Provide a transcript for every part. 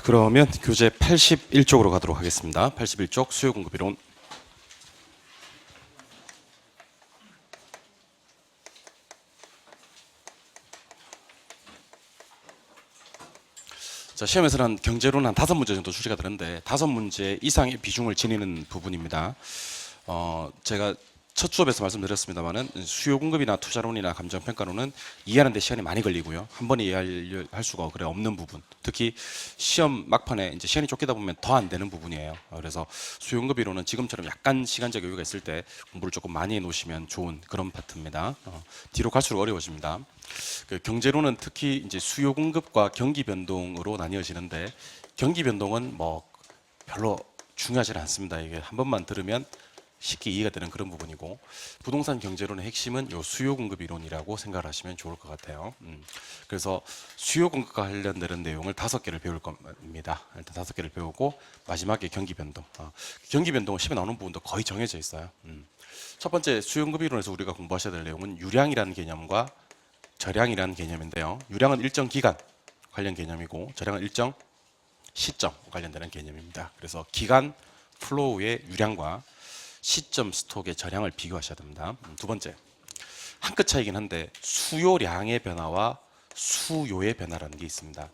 그러면 교재 81쪽으로 가도록 하겠습니다. 81쪽 수요 공급 이론. 자, 시험에서는 경제로는 한 5문제 정도 출제가 되는데 5문제 이상의 비중을 지니는 부분입니다. 제가 첫 수업에서 말씀드렸습니다만은 수요 공급이나 투자론이나 감정평가론은 이해하는 데 시간이 많이 걸리고요. 한 번에 이해할 수가 그래 없는 부분. 특히 시험 막판에 이제 시간이 쫓기다 보면 더 안 되는 부분이에요. 그래서 수요 공급 이론은 지금처럼 약간 시간적 여유가 있을 때 공부를 조금 많이 해 놓으시면 좋은 그런 파트입니다. 뒤로 갈수록 어려워집니다. 그 경제론은 특히 이제 수요 공급과 경기 변동으로 나뉘어지는데 경기 변동은 뭐 별로 중요하지 않습니다. 이게 한 번만 들으면 쉽게 이해가 되는 그런 부분이고 부동산 경제론의 핵심은 요 수요 공급 이론이라고 생각을 하시면 좋을 것 같아요. 그래서 수요 공급과 관련되는 내용을 5개를 배울 겁니다. 일단 5개를 배우고 마지막에 경기 변동. 경기 변동은 시험에 나오는 부분도 거의 정해져 있어요. 첫 번째 수요 공급 이론에서 우리가 공부하셔야 될 내용은 유량이라는 개념과 저량이라는 개념인데요. 유량은 일정 기간 관련 개념이고 저량은 일정 시점 관련되는 개념입니다. 그래서 기간 플로우의 유량과 시점 스톡의 저량을 비교하셔야 됩니다. 두 번째, 한 끗 차이긴 한데 수요량의 변화와 수요의 변화라는 게 있습니다.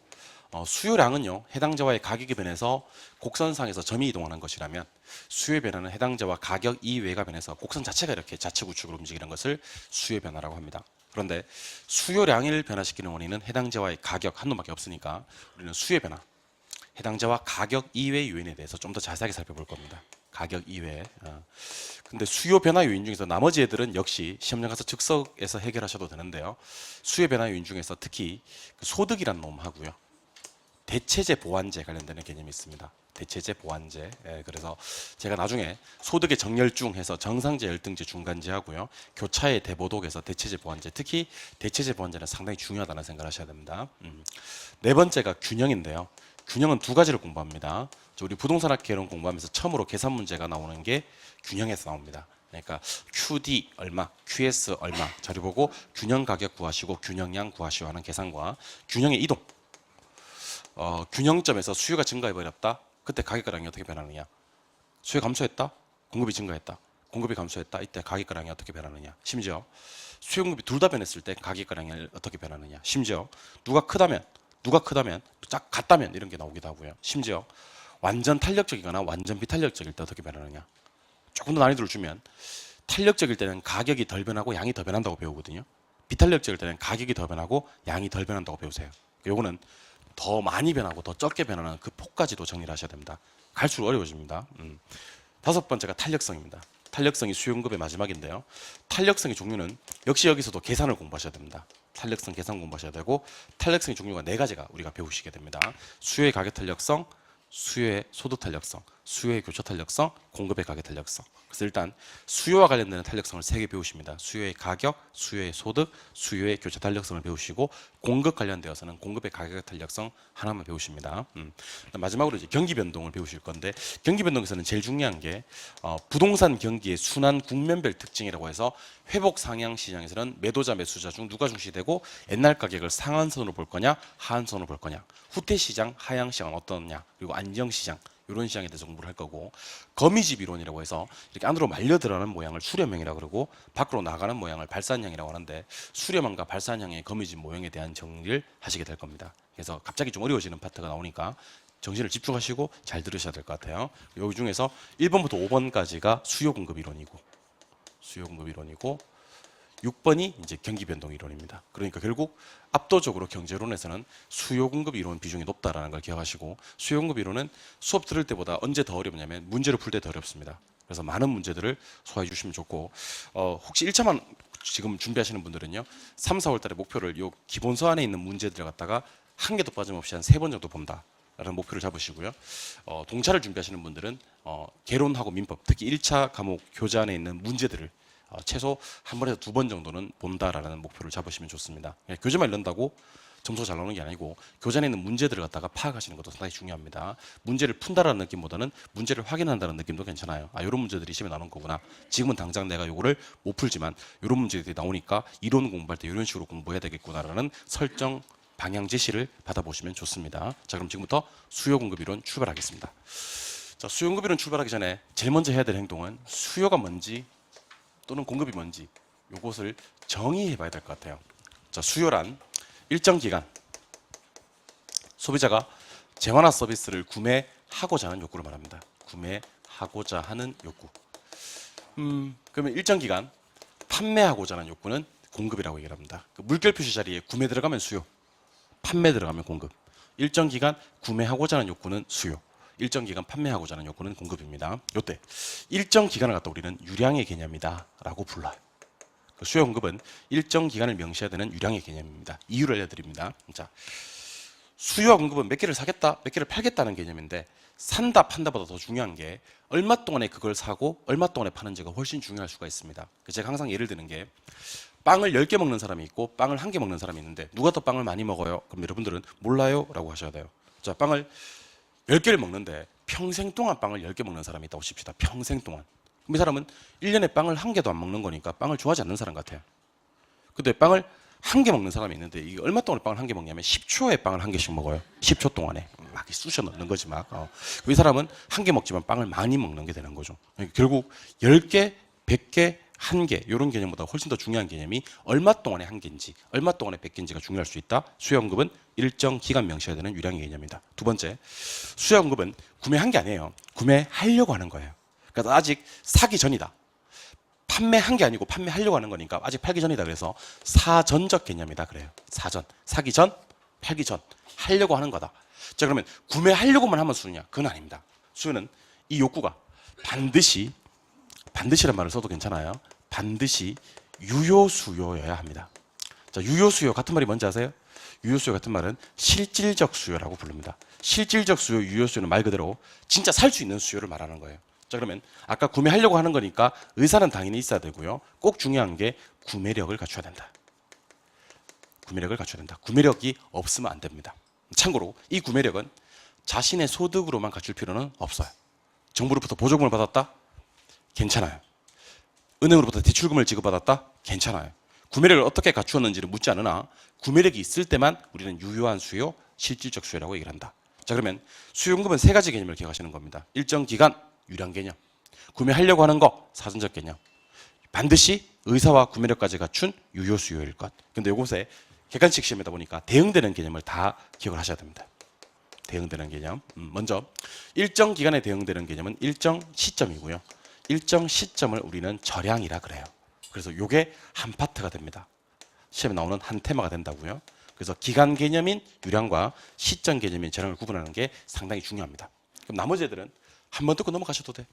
수요량은요, 해당자와의 가격이 변해서 곡선상에서 점이 이동하는 것이라면 수요의 변화는 해당자와 가격 이외가 변해서 곡선 자체가 이렇게 좌측 우측으로 움직이는 것을 수요의 변화라고 합니다. 그런데 수요량을 변화시키는 원인은 해당자와의 가격 한 놈밖에 없으니까 우리는 수요의 변화, 해당자와 가격 이외의 요인에 대해서 좀 더 자세하게 살펴볼 겁니다. 가격 이외에. 근데 수요 변화 요인 중에서 나머지 애들은 역시 시험장 가서 즉석에서 해결하셔도 되는데요. 수요 변화 요인 중에서 특히 그 소득이라는 놈하고요. 대체재 보완재 관련되는 개념이 있습니다. 대체재 보완재. 그래서 제가 나중에 소득의 정열중 해서 정상재, 열등재, 중간재 하고요. 교차의 대보독에서 대체재 보완재, 특히 대체재 보완재는 상당히 중요하다는 생각을 하셔야 됩니다. 네 번째가 균형인데요. 균형은 두 가지를 공부합니다. 우리 부동산학 개론 공부하면서 처음으로 계산 문제가 나오는 게 균형에서 나옵니다. 그러니까 QD 얼마, QS 얼마 자료 보고 균형 가격 구하시고 균형량 구하시오 하는 계산과 균형의 이동. 균형점에서 수요가 증가해버렸다. 그때 가격가량이 어떻게 변하느냐. 수요 감소했다. 공급이 증가했다. 공급이 감소했다. 이때 가격가량이 어떻게 변하느냐. 심지어 수요 공급이 둘 다 변했을 때 가격가량이 어떻게 변하느냐. 심지어 누가 크다면 짝 같다면 이런 게 나오기도 하고요. 심지어 완전 탄력적이거나 완전 비탄력적일 때 어떻게 변하느냐. 조금 더 난이도를 주면 탄력적일 때는 가격이 덜 변하고 양이 더 변한다고 배우거든요. 비탄력적일 때는 가격이 더 변하고 양이 덜 변한다고 배우세요. 요거는 더 많이 변하고 더 적게 변하는 그 폭까지도 정리를 하셔야 됩니다. 갈수록 어려워집니다. 다섯 번째가 탄력성입니다. 탄력성이 수요 공급의 마지막인데요. 탄력성의 종류는 역시 여기서도 계산을 공부하셔야 됩니다. 탄력성 계산 공부하셔야 되고 탄력성의 종류가 4가지가 우리가 배우시게 됩니다. 수요의 가격 탄력성, 수요의 소득 탄력성, 수요의 교차 탄력성, 공급의 가격 탄력성. 그래서 일단 수요와 관련되는 탄력성을 3개 배우십니다. 수요의 가격, 수요의 소득, 수요의 교차 탄력성을 배우시고 공급 관련되어서는 공급의 가격 탄력성 하나만 배우십니다. 마지막으로 이제 경기 변동을 배우실 건데 경기 변동에서는 제일 중요한 게 부동산 경기의 순환 국면별 특징이라고 해서 회복 상향 시장에서는 매도자 매수자 중 누가 중시되고 옛날 가격을 상한선으로 볼 거냐 하한선으로 볼 거냐, 후퇴 시장 하향 시장은 어떠냐, 그리고 안정 시장 이런 시장에 대해서 공부를 할 거고, 거미집 이론이라고 해서 이렇게 안으로 말려 들어가는 모양을 수렴형이라고 그러고 밖으로 나가는 모양을 발산형이라고 하는데 수렴형과 발산형의 거미집 모형에 대한 정리를 하시게 될 겁니다. 그래서 갑자기 좀 어려워지는 파트가 나오니까 정신을 집중하시고 잘 들으셔야 될 것 같아요. 여기 중에서 1번부터 5번까지가 수요 공급 이론이고 6번이 이제 경기 변동 이론입니다. 그러니까 결국 압도적으로 경제론에서는 수요 공급 이론 비중이 높다라는 걸 기억하시고, 수요 공급 이론은 수업 들을 때보다 언제 더 어렵냐면 문제를 풀 때 더 어렵습니다. 그래서 많은 문제들을 소화해 주시면 좋고, 혹시 1차만 지금 준비하시는 분들은요, 3, 4월 달에 목표를 요 기본서 안에 있는 문제들을 갖다가 한 개도 빠짐없이 한 3번 정도 본다 라는 목표를 잡으시고요. 동차를 준비하시는 분들은 개론하고 민법, 특히 1차 과목 교재 안에 있는 문제들을 최소 한 번에서 2번 정도는 본다라는 목표를 잡으시면 좋습니다. 교재만 읽는다고 점수가 잘 나오는 게 아니고 교재 안에 있는 문제들을 갖다가 파악하시는 것도 상당히 중요합니다. 문제를 푼다라는 느낌보다는 문제를 확인한다는 느낌도 괜찮아요. 이런 문제들이 시험에 나오는 거구나. 지금은 당장 내가 이거를 못 풀지만 이런 문제들이 나오니까 이론 공부할 때 이런 식으로 공부해야 되겠구나라는 설정 방향 제시를 받아보시면 좋습니다. 자, 그럼 지금부터 수요 공급 이론 출발하겠습니다. 자, 수요 공급 이론 출발하기 전에 제일 먼저 해야 될 행동은 수요가 뭔지 또는 공급이 뭔지 요것을 정의해 봐야 될 것 같아요. 자, 수요란 일정 기간 소비자가 재화나 서비스를 구매하고자 하는 욕구를 말합니다. 구매하고자 하는 욕구. 그러면 일정 기간 판매하고자 하는 욕구는 공급이라고 얘기를 합니다. 그 물결 표시 자리에 구매 들어가면 수요, 판매 들어가면 공급. 일정 기간 구매하고자 하는 욕구는 수요, 일정 기간 판매하고자 하는 욕구는 공급입니다. 요때 일정 기간을 갖다 우리는 유량의 개념이다 라고 불러요. 그 수요 공급은 일정 기간을 명시해야 되는 유량의 개념입니다. 이유를 알려드립니다. 자, 수요와 공급은 몇 개를 사겠다, 몇 개를 팔겠다는 개념인데 산다, 판다보다 더 중요한 게 얼마 동안에 그걸 사고 얼마 동안에 파는지가 훨씬 중요할 수가 있습니다. 제가 항상 예를 드는 게 빵을 10개 먹는 사람이 있고 빵을 1개 먹는 사람이 있는데 누가 더 빵을 많이 먹어요? 그럼 여러분들은 몰라요? 라고 하셔야 돼요. 자, 빵을 10개를 먹는데 평생 동안 빵을 10개 먹는 사람이 있다고 칩시다. 평생 동안. 그럼 이 사람은 1년에 빵을 1개도 안 먹는 거니까 빵을 좋아하지 않는 사람 같아요. 근데 빵을 1개 먹는 사람이 있는데 이게 얼마 동안에 빵을 1개 먹냐면 10초에 빵을 1개씩 먹어요. 10초 동안에 막 쑤셔 넣는 거지 막. 이 사람은 1개 먹지만 빵을 많이 먹는 게 되는 거죠. 결국 10개, 100개, 1개 이런 개념보다 훨씬 더 중요한 개념이 얼마 동안에 1개인지 얼마 동안에 100개인지가 중요할 수 있다. 수요공급은 일정 기간 명시해야 되는 유량의 개념이다. 두 번째, 수요공급은 구매한 게 아니에요. 구매하려고 하는 거예요. 그러니까 아직 사기 전이다. 판매한 게 아니고 판매하려고 하는 거니까 아직 팔기 전이다. 그래서 사전적 개념이다 그래요. 사전, 사기 전, 팔기 전 하려고 하는 거다. 자, 그러면 구매하려고만 하면 수요냐? 그건 아닙니다. 수요는 이 욕구가 반드시란 말을 써도 괜찮아요. 반드시 유효수요여야 합니다. 자, 유효수요 같은 말이 뭔지 아세요? 유효수요 같은 말은 실질적 수요라고 부릅니다. 실질적 수요, 유효수요는 말 그대로 진짜 살 수 있는 수요를 말하는 거예요. 자, 그러면 아까 구매하려고 하는 거니까 의사는 당연히 있어야 되고요. 꼭 중요한 게 구매력을 갖춰야 된다. 구매력을 갖춰야 된다. 구매력이 없으면 안 됩니다. 참고로 이 구매력은 자신의 소득으로만 갖출 필요는 없어요. 정부로부터 보조금을 받았다? 괜찮아요. 은행으로부터 대출금을 지급받았다? 괜찮아요. 구매력을 어떻게 갖추었는지를 묻지 않으나 구매력이 있을 때만 우리는 유효한 수요, 실질적 수요라고 얘기를 한다. 자, 그러면 수요공급은 세 가지 개념을 기억하시는 겁니다. 일정 기간, 유량 개념. 구매하려고 하는 거, 사전적 개념. 반드시 의사와 구매력까지 갖춘 유효 수요일 것. 근데 이곳에 객관식 시험이다 보니까 대응되는 개념을 다 기억을 하셔야 됩니다. 대응되는 개념. 먼저 일정 기간에 대응되는 개념은 일정 시점이고요. 일정 시점을 우리는 절량이라 그래요. 그래서 요게 한 파트가 됩니다. 시험에 나오는 한 테마가 된다고요. 그래서 기간 개념인 유량과 시점 개념인 절량을 구분하는 게 상당히 중요합니다. 그럼 나머지 애들은 한번 듣고 넘어가셔도 돼.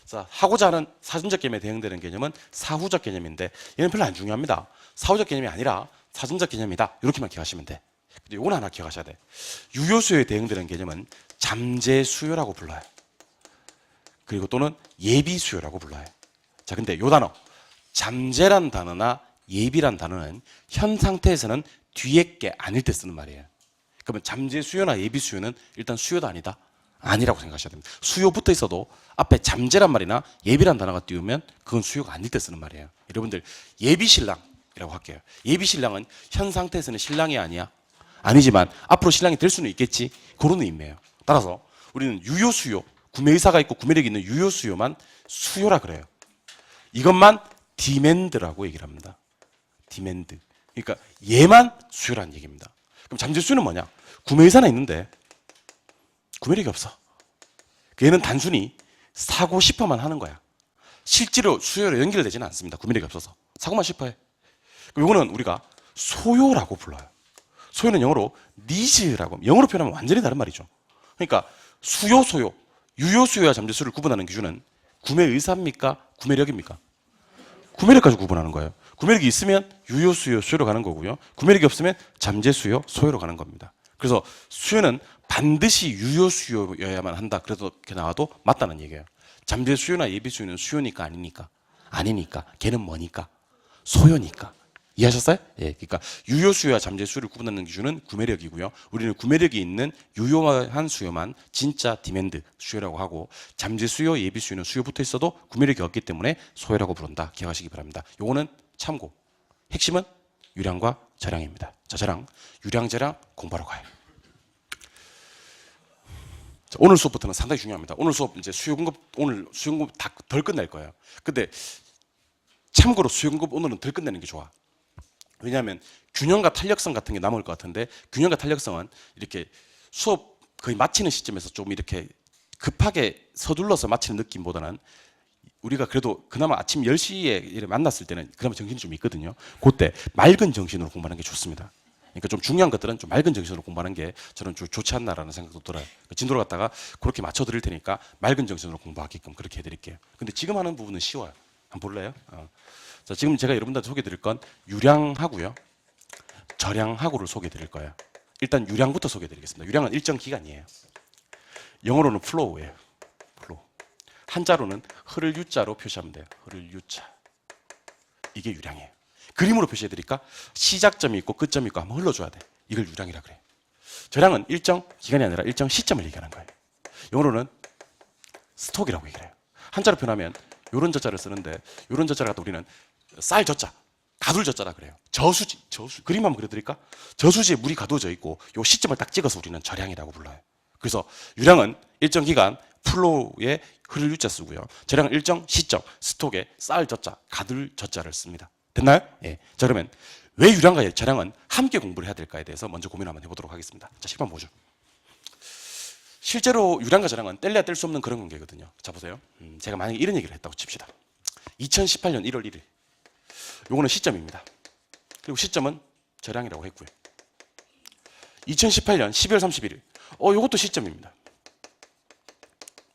자, 하고자 하는 사전적 개념에 대응되는 개념은 사후적 개념인데 얘는 별로 안 중요합니다. 사후적 개념이 아니라 사전적 개념이다. 이렇게만 기억하시면 돼. 근데 이건 하나 기억하셔야 돼. 유효수요에 대응되는 개념은 잠재수요라고 불러요. 그리고 또는 예비수요라고 불러요. 자, 근데 요 단어 잠재란 단어나 예비란 단어는 현 상태에서는 뒤에 게 아닐 때 쓰는 말이에요. 그러면 잠재수요나 예비수요는 일단 수요도 아니다. 아니라고 생각하셔야 됩니다. 수요 붙어 있어도 앞에 잠재란 말이나 예비란 단어가 띄우면 그건 수요가 아닐 때 쓰는 말이에요. 여러분들 예비신랑이라고 할게요. 예비신랑은 현 상태에서는 신랑이 아니지만 앞으로 신랑이 될 수는 있겠지. 그런 의미예요. 따라서 우리는 유효수요, 구매의사가 있고 구매력이 있는 유효수요만 수요라 그래요. 이것만 디맨드라고 얘기를 합니다. 디맨드. 그러니까 얘만 수요라는 얘기입니다. 그럼 잠재수요는 뭐냐? 구매의사는 있는데 구매력이 없어. 얘는 단순히 사고 싶어만 하는 거야. 실제로 수요로 연결되지는 않습니다. 구매력이 없어서. 사고만 싶어해. 그럼 이거는 우리가 소요라고 불러요. 소요는 영어로 needs라고, 영어로 표현하면 완전히 다른 말이죠. 그러니까 수요, 소요, 유효 수요와 잠재 수요를 구분하는 기준은 구매 의사입니까? 구매력입니까? 구매력까지 구분하는 거예요. 구매력이 있으면 유효 수요, 수요로 가는 거고요. 구매력이 없으면 잠재 수요, 소요로 가는 겁니다. 그래서 수요는 반드시 유효 수요여야만 한다. 그래도 이렇게 나와도 맞다는 얘기예요. 잠재 수요나 예비 수요는 수요니까 아니니까? 아니니까. 걔는 뭐니까? 소요니까. 이해하셨어요? 예, 그러니까 유효 수요와 잠재 수요를 구분하는 기준은 구매력이고요. 우리는 구매력이 있는 유효한 수요만 진짜 디맨드 수요라고 하고, 잠재 수요, 예비 수요는 수요 붙어 있어도 구매력이 없기 때문에 소요라고 부른다. 기억하시기 바랍니다. 요거는 참고. 핵심은 유량과 재량입니다. 자, 재량, 유량, 재량 공부하러 가요. 자, 오늘 수업부터는 상당히 중요합니다. 오늘 수업 이제 오늘 수요 공급 다 덜 끝낼 거예요. 근데 참고로 수요 공급 오늘은 덜 끝내는 게 좋아. 왜냐하면 균형과 탄력성 같은 게 남을 것 같은데, 균형과 탄력성은 이렇게 수업 거의 마치는 시점에서 좀 이렇게 급하게 서둘러서 마치는 느낌보다는 우리가 그래도 그나마 아침 10시에 만났을 때는 그나마 정신이 좀 있거든요. 그때 맑은 정신으로 공부하는 게 좋습니다. 그러니까 좀 중요한 것들은 좀 맑은 정신으로 공부하는 게 저는 좀 좋지 않나라는 생각도 들어요. 진도를 갖다가 그렇게 맞춰 드릴 테니까 맑은 정신으로 공부하게끔 그렇게 해드릴게요. 근데 지금 하는 부분은 쉬워요. 한번 볼래요? 자, 지금 제가 여러분들한테 소개해 드릴 건 유량하고요, 저량하고를 소개해 드릴 거예요. 일단 유량부터 소개해 드리겠습니다. 유량은 일정 기간이에요. 영어로는 flow예요. flow. 한자로는 흐를 유자로 표시하면 돼요. 흐를 유자. 이게 유량이에요. 그림으로 표시해 드릴까? 시작점이 있고 끝점이 있고 한번 흘러줘야 돼. 이걸 유량이라 그래요. 저량은 일정 기간이 아니라 일정 시점을 얘기하는 거예요. 영어로는 스톡이라고 얘기를 해요. 한자로 표현하면 요런 저자를 쓰는데, 요런 저자를 갖다 우리는 쌀 저자, 가둘 저자라 그래요. 저수지, 그림 한번 그려드릴까? 저수지에 물이 가두어져 있고 요 시점을 딱 찍어서 우리는 저량이라고 불러요. 그래서 유량은 일정 기간 플로우에 흐를 유자 쓰고요, 저량은 일정 시점 스톡에 쌀 저자, 가둘 저자를 씁니다. 됐나요? 예. 자, 그러면 왜 유량과 저량은 함께 공부를 해야 될까에 대해서 먼저 고민 한번 해보도록 하겠습니다. 자, 실판 보죠. 실제로 유량과 저량은 뗄래야 뗄 수 없는 그런 관계거든요. 자, 보세요. 제가 만약에 이런 얘기를 했다고 칩시다. 2018년 1월 1일. 요거는 시점입니다. 그리고 시점은 저량이라고 했고요. 2018년 12월 31일. 요것도 시점입니다.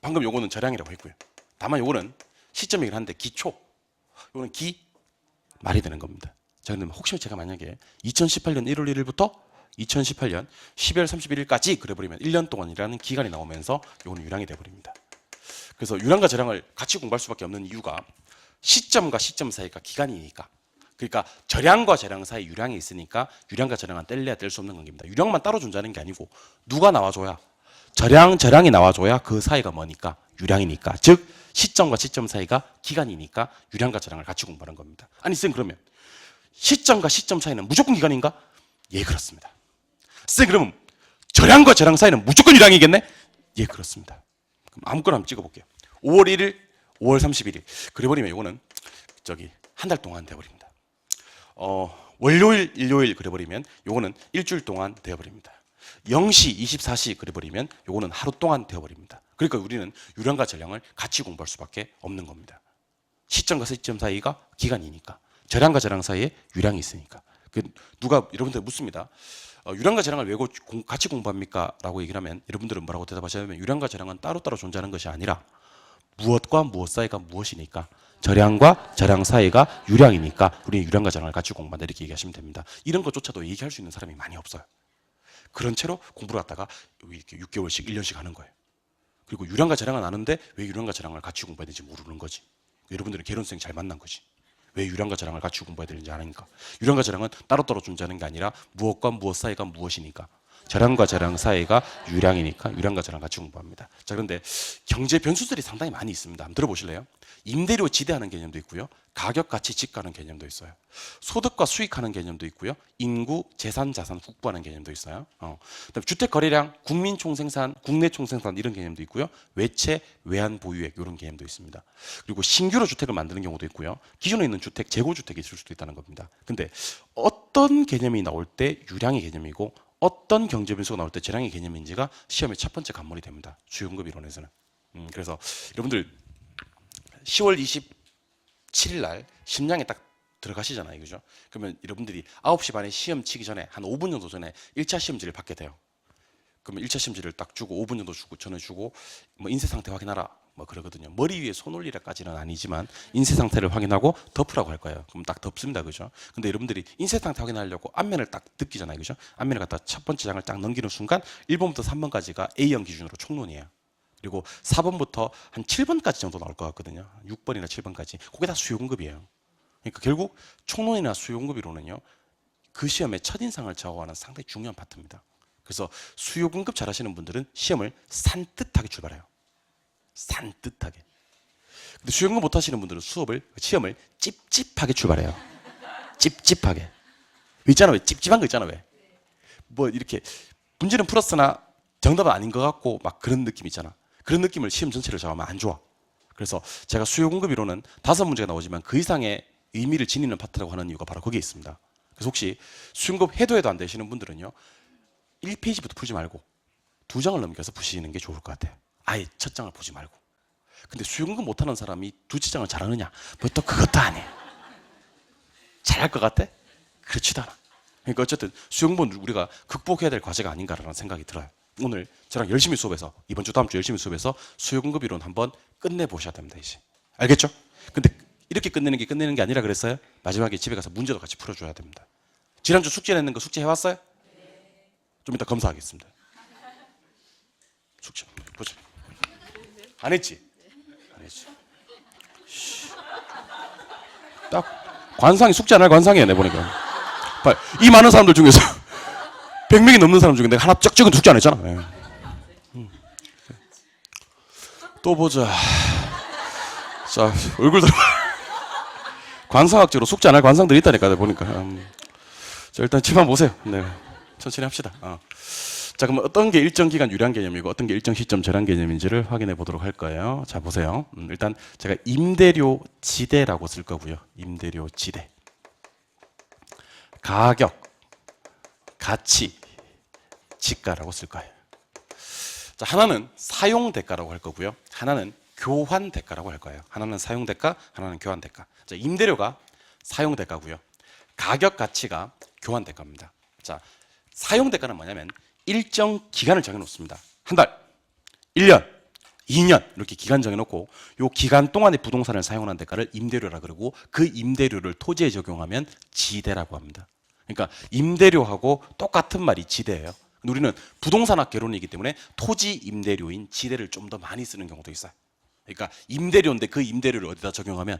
방금 요거는 저량이라고 했고요. 다만 요거는 시점이긴 한데 기초. 요거는 말이 되는 겁니다. 자, 그러면 혹시 제가 만약에 2018년 1월 1일부터 2018년 12월 31일까지 그래버리면 1년 동안이라는 기간이 나오면서 이거는 유량이 돼버립니다. 그래서 유량과 저량을 같이 공부할 수밖에 없는 이유가 시점과 시점 사이가 기간이니까. 그러니까 저량과 저량 사이 유량이 있으니까 유량과 저량은 뗄래야 뗄 수 없는 관계입니다. 유량만 따로 존재하는 게 아니고 누가 나와줘야, 저량이 나와줘야 그 사이가 뭐니까 유량이니까. 즉 시점과 시점 사이가 기간이니까 유량과 저량을 같이 공부하는 겁니다. 아니 쌤, 그러면 시점과 시점 사이는 무조건 기간인가? 예, 그렇습니다. 쌤, 그러면 저량과 저량 사이는 무조건 유량이겠네? 예, 그렇습니다. 그럼 아무거나 한번 찍어볼게요. 5월 1일, 5월 31일. 그래버리면 이거는 한 달 동안 되어버립니다. 월요일, 일요일 그래버리면 요거는 일주일 동안 되어버립니다. 0시, 24시 그래버리면 요거는 하루 동안 되어버립니다. 그러니까 우리는 유량과 저량을 같이 공부할 수밖에 없는 겁니다. 시점과 시점 사이가 기간이니까, 저량과 저량 사이에 유량이 있으니까. 누가 여러분들 묻습니다. 유량과 저량을 왜 같이 공부합니까? 라고 얘기를 하면 여러분들은 뭐라고 대답하셔야 하면, 유량과 저량은 따로따로 존재하는 것이 아니라 무엇과 무엇 사이가 무엇이니까, 저량과 저량 사이가 유량이니까 우리는 유량과 저량을 같이 공부한다, 이렇게 얘기하시면 됩니다. 이런 것조차도 얘기할 수 있는 사람이 많이 없어요. 그런 채로 공부를 하다가 이렇게 6개월씩 1년씩 하는 거예요. 그리고 유량과 저량은 아는데 왜 유량과 저량을 같이 공부해야 되는지 모르는 거지. 여러분들은 개론생 잘 만난 거지. 왜 유량과 저량을 같이 공부해야 되는지 아니까. 유량과 저량은 따로따로 존재하는 게 아니라 무엇과 무엇 사이가 무엇이니까, 저량과 저량 사이가 유량이니까 유량과 저량 같이 공부합니다. 자, 그런데 경제 변수들이 상당히 많이 있습니다. 한번 들어보실래요? 임대료 지대하는 개념도 있고요, 가격 가치 집가하는 개념도 있어요. 소득과 수익하는 개념도 있고요, 인구, 재산, 자산 국부하는 개념도 있어요. 그다음에 주택 거래량, 국민 총생산, 국내 총생산 이런 개념도 있고요, 외채, 외환 보유액 이런 개념도 있습니다. 그리고 신규로 주택을 만드는 경우도 있고요, 기존에 있는 주택, 재고 주택이 있을 수도 있다는 겁니다. 근데 어떤 개념이 나올 때 유량의 개념이고 어떤 경제 변수가 나올 때 저량의 개념인지가 시험의 첫 번째 관문이 됩니다. 수요공급 이론에서는. 그래서 여러분들 10월 27일 날 심양에 딱 들어가시잖아요. 그죠? 그러면 여러분들이 9시 반에 시험 치기 전에 한 5분 정도 전에 1차 시험지를 받게 돼요. 그러면 1차 시험지를 딱 주고 5분 정도 전해주고 뭐 인쇄 상태 확인하라 뭐 그러거든요. 머리 위에 손 올리라까지는 아니지만 인쇄 상태를 확인하고 덮으라고 할 거예요. 그럼 딱 덮습니다. 그죠? 근데 여러분들이 인쇄 상태 확인하려고 앞면을 딱 덮기잖아요. 그죠? 앞면을 갖다 첫 번째 장을 딱 넘기는 순간 1번부터 3번까지가 A형 기준으로 총론이에요. 그리고 4번부터 한 7번까지 정도 나올 것 같거든요. 6번이나 7번까지. 그게 다 수요공급이에요. 그러니까 결국 총론이나 수요공급 이론은요, 그 시험의 첫인상을 좌우하는 상당히 중요한 파트입니다. 그래서 수요공급 잘하시는 분들은 시험을 산뜻하게 출발해요. 산뜻하게. 근데 수요공급 못하시는 분들은 시험을 찝찝하게 출발해요. 찝찝하게. 있잖아, 왜? 찝찝한 거 있잖아, 왜? 뭐 이렇게 문제는 풀었으나 정답은 아닌 것 같고 막 그런 느낌 있잖아. 그런 느낌을 시험 전체를 잡으면 안 좋아. 그래서 제가 수요 공급 이론은 5문제가 나오지만 그 이상의 의미를 지니는 파트라고 하는 이유가 바로 거기에 있습니다. 그래서 혹시 수요 공급 해도 안 되시는 분들은요, 1페이지부터 풀지 말고 2장을 넘겨서 푸시는 게 좋을 것 같아요. 아예 첫 장을 보지 말고. 근데 수요 공급 못하는 사람이 두째 장을 잘하느냐? 뭐 또 그것도 아니에요. 잘할 것 같아? 그렇지도 않아. 그러니까 어쨌든 수요 공부는 우리가 극복해야 될 과제가 아닌가라는 생각이 들어요. 오늘 저랑 열심히 수업해서 이번 주 다음 주 열심히 수업해서 수요 공급 이론 한번 끝내보셔야 됩니다. 이제 알겠죠? 근데 이렇게 끝내는 게 아니라 그랬어요. 마지막에 집에 가서 문제도 같이 풀어줘야 됩니다. 지난주 숙제 냈는 거 숙제 해왔어요? 좀 이따 검사하겠습니다. 숙제 보자. 안 했지? 안 했지. 딱 관상이 숙제 안 할 관상이야 내 보니까. 이 많은 사람들 중에서 100명이 넘는 사람 중에 내가 하나 쩍 찍은 숙제 안 했잖아. 네. 또 보자. 자, 얼굴 들어. 관상학적으로 숙제 안 할 관상들이 있다니까, 내가 보니까. 자, 일단 집안 보세요. 네. 천천히 합시다. 자, 그럼 어떤 게 일정 기간 유리한 개념이고 어떤 게 일정 시점 절한 개념인지를 확인해 보도록 할 거예요. 자, 보세요. 일단 제가 임대료 지대라고 쓸 거고요. 임대료 지대. 가격, 가치, 지가라고 쓸 거예요. 자, 하나는 사용 대가라고 할 거고요. 하나는 교환 대가라고 할 거예요. 하나는 사용 대가, 하나는 교환 대가. 자, 임대료가 사용 대가고요. 가격 가치가 교환 대가입니다. 자, 사용 대가는 뭐냐면 일정 기간을 정해 놓습니다. 한 달, 1년, 2년 이렇게 기간 정해 놓고 요 기간 동안에 부동산을 사용하는 대가를 임대료라 그러고 그 임대료를 토지에 적용하면 지대라고 합니다. 그러니까 임대료하고 똑같은 말이 지대예요. 우리는 부동산학 개론이기 때문에 토지 임대료인 지대를 좀 더 많이 쓰는 경우도 있어요. 그러니까 임대료인데 그 임대료를 어디다 적용하면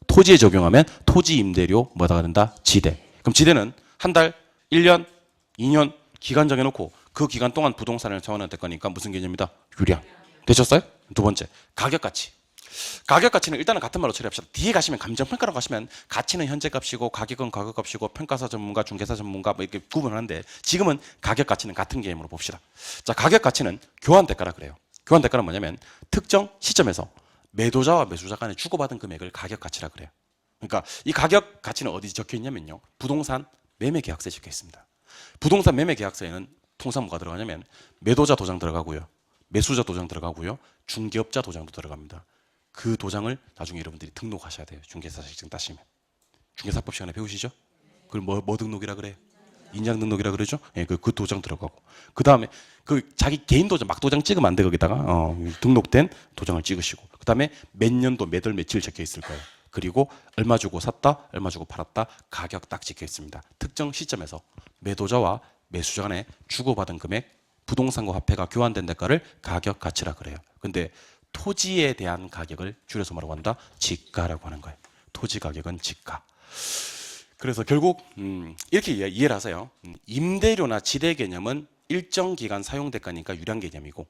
토지에 적용하면 토지 임대료 뭐다가 된다? 지대. 그럼 지대는 한 달, 1년, 2년 기간 정해놓고 그 기간 동안 부동산을 사용하는 대가니까 무슨 개념이다? 유리한. 되셨어요? 두 번째, 가격 가치. 가격 가치는 일단은 같은 말로 처리합시다. 뒤에 가시면 감정평가라고 하시면 가치는 현재값이고 가격은 가격값이고 평가사 전문가, 중개사 전문가 뭐 이렇게 구분하는데 지금은 가격 가치는 같은 개념으로 봅시다. 자, 가격 가치는 교환 대가라 그래요. 교환 대가는 뭐냐면 특정 시점에서 매도자와 매수자 간에 주고받은 금액을 가격 가치라 그래요. 그러니까 이 가격 가치는 어디 적혀 있냐면요. 부동산 매매 계약서에 적혀 있습니다. 부동산 매매 계약서에는 통상 뭐가 들어가냐면 매도자 도장 들어가고요. 매수자 도장 들어가고요. 중개업자 도장도 들어갑니다. 그 도장을 나중에 여러분들이 등록하셔야 돼요. 중개사 자격증 따시면. 중개사법 시간에 배우시죠? 그걸 뭐 등록이라 그래요? 인장 등록이라 그러죠? 예, 그 도장 들어가고. 그 다음에 그 자기 개인 도장, 막 도장 찍으면 안 돼, 거기다가. 등록된 도장을 찍으시고. 그 다음에 몇 년도, 몇 월, 며칠 적혀 있을 거예요. 그리고 얼마 주고 샀다, 얼마 주고 팔았다, 가격 딱 적혀 있습니다. 특정 시점에서 매도자와 매수자 간에 주고받은 금액, 부동산과 화폐가 교환된 대가를 가격 가치라 그래요. 근데 토지에 대한 가격을 줄여서 뭐라고 한다? 지가라고 하는 거예요. 토지 가격은 지가. 그래서 결국 이렇게 이해를 하세요. 임대료나 지대 개념은 일정 기간 사용 대가니까 유리한 개념이고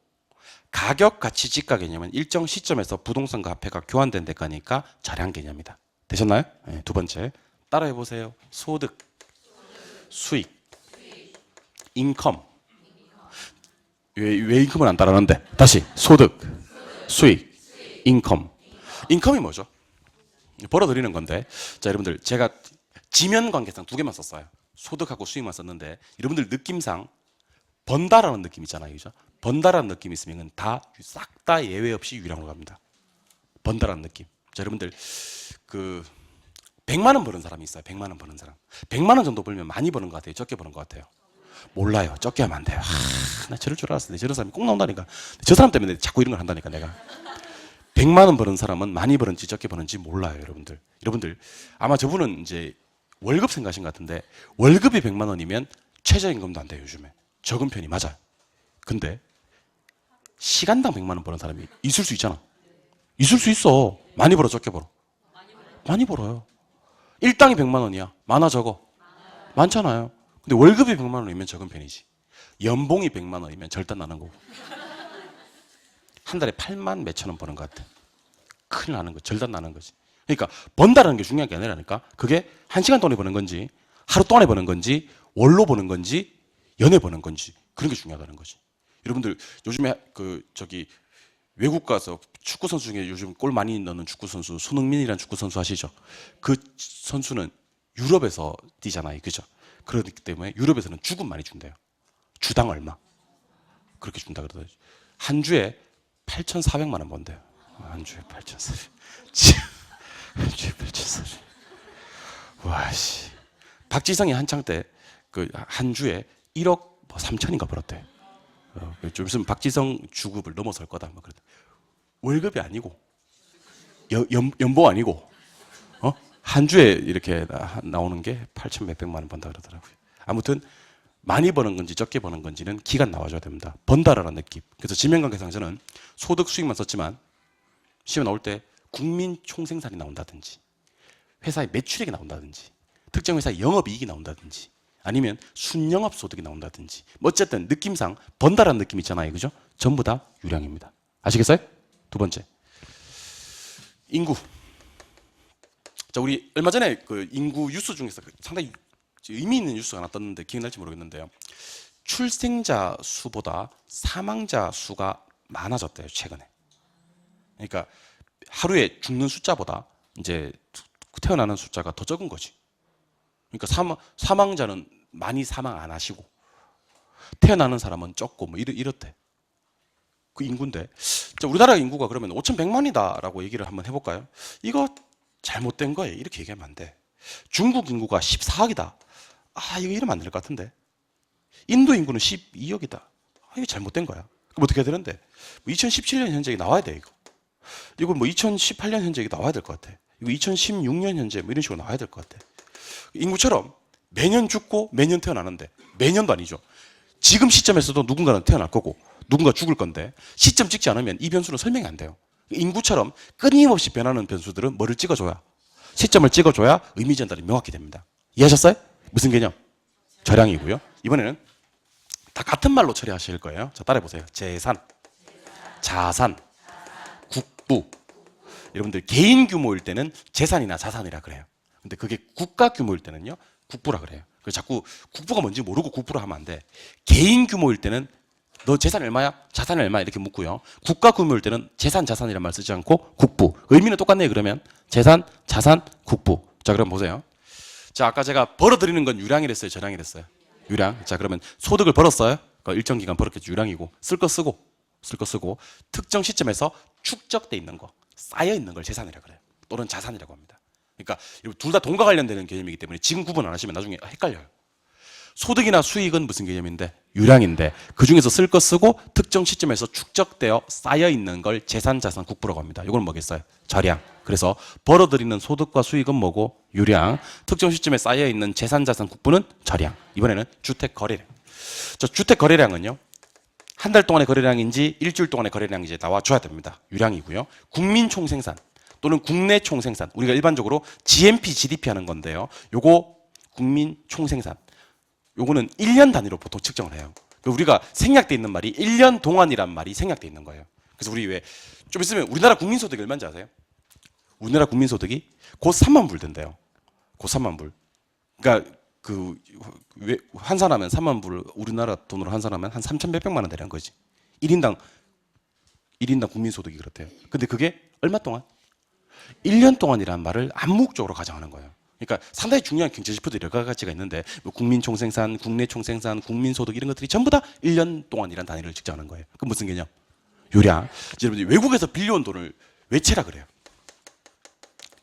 가격 가치 지가 개념은 일정 시점에서 부동산과 화폐가 교환된 대가니까 저량 개념이다. 되셨나요? 네, 두 번째 따라해 보세요. 소득, 수익, 인컴. 왜 인컴은 안 따라하는데? 다시 소득, 수익, 인컴. 인컴이 뭐죠? 벌어들이는 건데. 자, 여러분들 제가 지면 관계상 두 개만 썼어요. 소득하고 수익만 썼는데 여러분들 느낌상 번다라는 느낌 있잖아요. 그죠? 번다라는 느낌이 있으면 다 싹 다 예외 없이 유량으로 갑니다. 번다라는 느낌. 자, 여러분들 그 100만 원 버는 사람이 있어요. 100만 원 버는 사람. 100만 원 정도 벌면 많이 버는 것 같아요. 적게 버는 것 같아요. 몰라요. 적게 하면 안 돼요. 나 저럴 줄 알았어. 저런 사람이 꼭 나온다니까. 저 사람 때문에 자꾸 이런 걸 한다니까 내가. 100만 원 버는 사람은 많이 버는지 적게 버는지 몰라요, 여러분들. 여러분들 아마 저분은 이제 월급 생각하신 것 같은데 월급이 100만 원이면 최저임금도 안 돼요, 요즘에. 적은 편이 맞아요. 근데 시간당 100만 원 버는 사람이 있을 수 있잖아. 있을 수 있어. 많이 벌어, 적게 벌어? 많이 벌어요. 일당이 100만 원이야. 많아, 적어? 많잖아요. 근데 월급이 100만 원이면 적은 편이지. 연봉이 100만 원이면 절단 나는 거고. 한 달에 8만 몇천 원 버는 것 같아. 큰일 나는 거, 절단 나는 거지. 그러니까 번다라는 게 중요한 게 아니라니까. 그게 1시간 동안에 버는 건지 하루 동안에 버는 건지 월로 버는 건지 연에 버는 건지 그런 게 중요하다는 거지. 여러분들 요즘에 외국 가서 축구 선수 중에 요즘 골 많이 넣는 축구 선수 손흥민이라는 축구 선수 아시죠? 그 선수는 유럽에서 뛰잖아요, 그죠? 그렇기 때문에 유럽에서는 주금 많이 준대요. 주당 얼마? 그렇게 준다 그러더라고요. 한 주에 8,400만 원 번대요. 한 주에 8,400. 한 주에 8,400. 와 씨. 박지성이 한창 때 그 한 주에 1억 3천인가 벌었대. 좀 있으면 박지성 주급을 넘어설 거다. 뭐 그랬다. 월급이 아니고 연봉 아니고 한 주에 이렇게 나오는 게 8천 몇백만 원 번다 그러더라고요. 아무튼 많이 버는 건지 적게 버는 건지는 기간 나와줘야 됩니다. 번다라는 느낌. 그래서 지명관계상에서는 소득 수익만 썼지만 시험 나올 때 국민 총생산이 나온다든지 회사의 매출액이 나온다든지 특정 회사의 영업이익이 나온다든지 아니면 순영업 소득이 나온다든지 뭐 어쨌든 느낌상 번다라는 느낌 있잖아요, 그죠? 전부 다 유량입니다. 아시겠어요? 두 번째 인구. 자, 우리 얼마 전에 그 인구 뉴스 중에서 상당히 의미 있는 뉴스가 하나 떴는데 기억날지 모르겠는데요. 출생자 수보다 사망자 수가 많아졌대요, 최근에. 그러니까 하루에 죽는 숫자보다 이제 태어나는 숫자가 더 적은 거지. 그러니까 사망자는 많이 사망 안 하시고 태어나는 사람은 적고 뭐 이렇대. 그 인구인데. 자, 우리나라 인구가 그러면 5,100만이다라고 얘기를 한번 해볼까요? 이거 잘못된 거예요. 이렇게 얘기하면 안 돼. 중국 인구가 14억이다. 아, 이거 이러면 안 될 것 같은데. 인도 인구는 12억이다. 아, 이거 잘못된 거야. 그럼 어떻게 해야 되는데? 2017년 현재가 나와야 돼, 이거. 이거 뭐 2018년 현재가 나와야 될 것 같아. 이거 2016년 현재 뭐 이런 식으로 나와야 될 것 같아. 인구처럼 매년 죽고 매년 태어나는데 매년도 아니죠. 지금 시점에서도 누군가는 태어날 거고 누군가 죽을 건데 시점 찍지 않으면 이 변수는 설명이 안 돼요. 인구처럼 끊임없이 변하는 변수들은 뭐를 찍어줘야? 시점을 찍어줘야 의미 전달이 명확히 됩니다. 이해하셨어요? 무슨 개념? 절량이고요. 이번에는 다 같은 말로 처리하실 거예요. 자, 따라해보세요. 재산, 자산, 국부. 여러분들 개인 규모일 때는 재산이나 자산이라 그래요. 근데 그게 국가 규모일 때는요, 국부라 그래요. 그래서 자꾸 국부가 뭔지 모르고 국부라 하면 안 돼. 개인 규모일 때는 너 재산 얼마야? 자산 얼마? 이렇게 묻고요. 국가 규모일 때는 재산, 자산이란 말 쓰지 않고 국부. 의미는 똑같네요, 그러면. 재산, 자산, 국부. 자, 그럼 보세요. 자, 아까 제가 벌어들이는 건 유량이랬어요, 절량이랬어요? 유량. 자, 그러면 소득을 벌었어요? 일정 기간 벌었겠죠, 유량이고. 쓸 거 쓰고, 특정 시점에서 축적돼 있는 거, 쌓여 있는 걸 재산이라고 그래요. 또는 자산이라고 합니다. 그러니까 둘 다 돈과 관련되는 개념이기 때문에 지금 구분 안 하시면 나중에 헷갈려요. 소득이나 수익은 무슨 개념인데? 유량인데 그 중에서 쓸 거 쓰고 특정 시점에서 축적되어 쌓여 있는 걸 재산, 자산, 국부라고 합니다. 이건 뭐겠어요? 절량. 그래서 벌어들이는 소득과 수익은 뭐고? 유량. 특정 시점에 쌓여 있는 재산, 자산, 국부는 절량. 이번에는 주택 거래량. 저 주택 거래량은요, 한 달 동안의 거래량인지 일주일 동안의 거래량인지 나와줘야 됩니다. 유량이고요. 국민 총생산 또는 국내 총생산, 우리가 일반적으로 GNP, GDP 하는 건데요. 요거 국민 총생산, 요거는 1년 단위로 보통 측정을 해요. 우리가 생략돼 있는 말이 1년 동안이란 말이 생략돼 있는 거예요. 그래서 우리 왜 좀 있으면 우리나라 국민소득이 얼마인지 아세요? 우리나라 국민소득이 곧 3만 불 된대요. 곧 3만 불. 그러니까 환산하면 3만 불, 우리나라 돈으로 환산하면 한 3천 몇백만 원 되는 거지. 1인당 국민소득이 그렇대요. 근데 그게 얼마 동안? 1년 동안이라는 말을 암묵적으로 가정하는 거예요. 그러니까 상당히 중요한 경제지표들이 여러 가지가 있는데 뭐 국민총생산, 국내 총생산, 국민소득 이런 것들이 전부 다 1년 동안이라는 단위를 측정하는 거예요. 그럼 무슨 개념? 유량. 여러분들 외국에서 빌려온 돈을 외채라 그래요.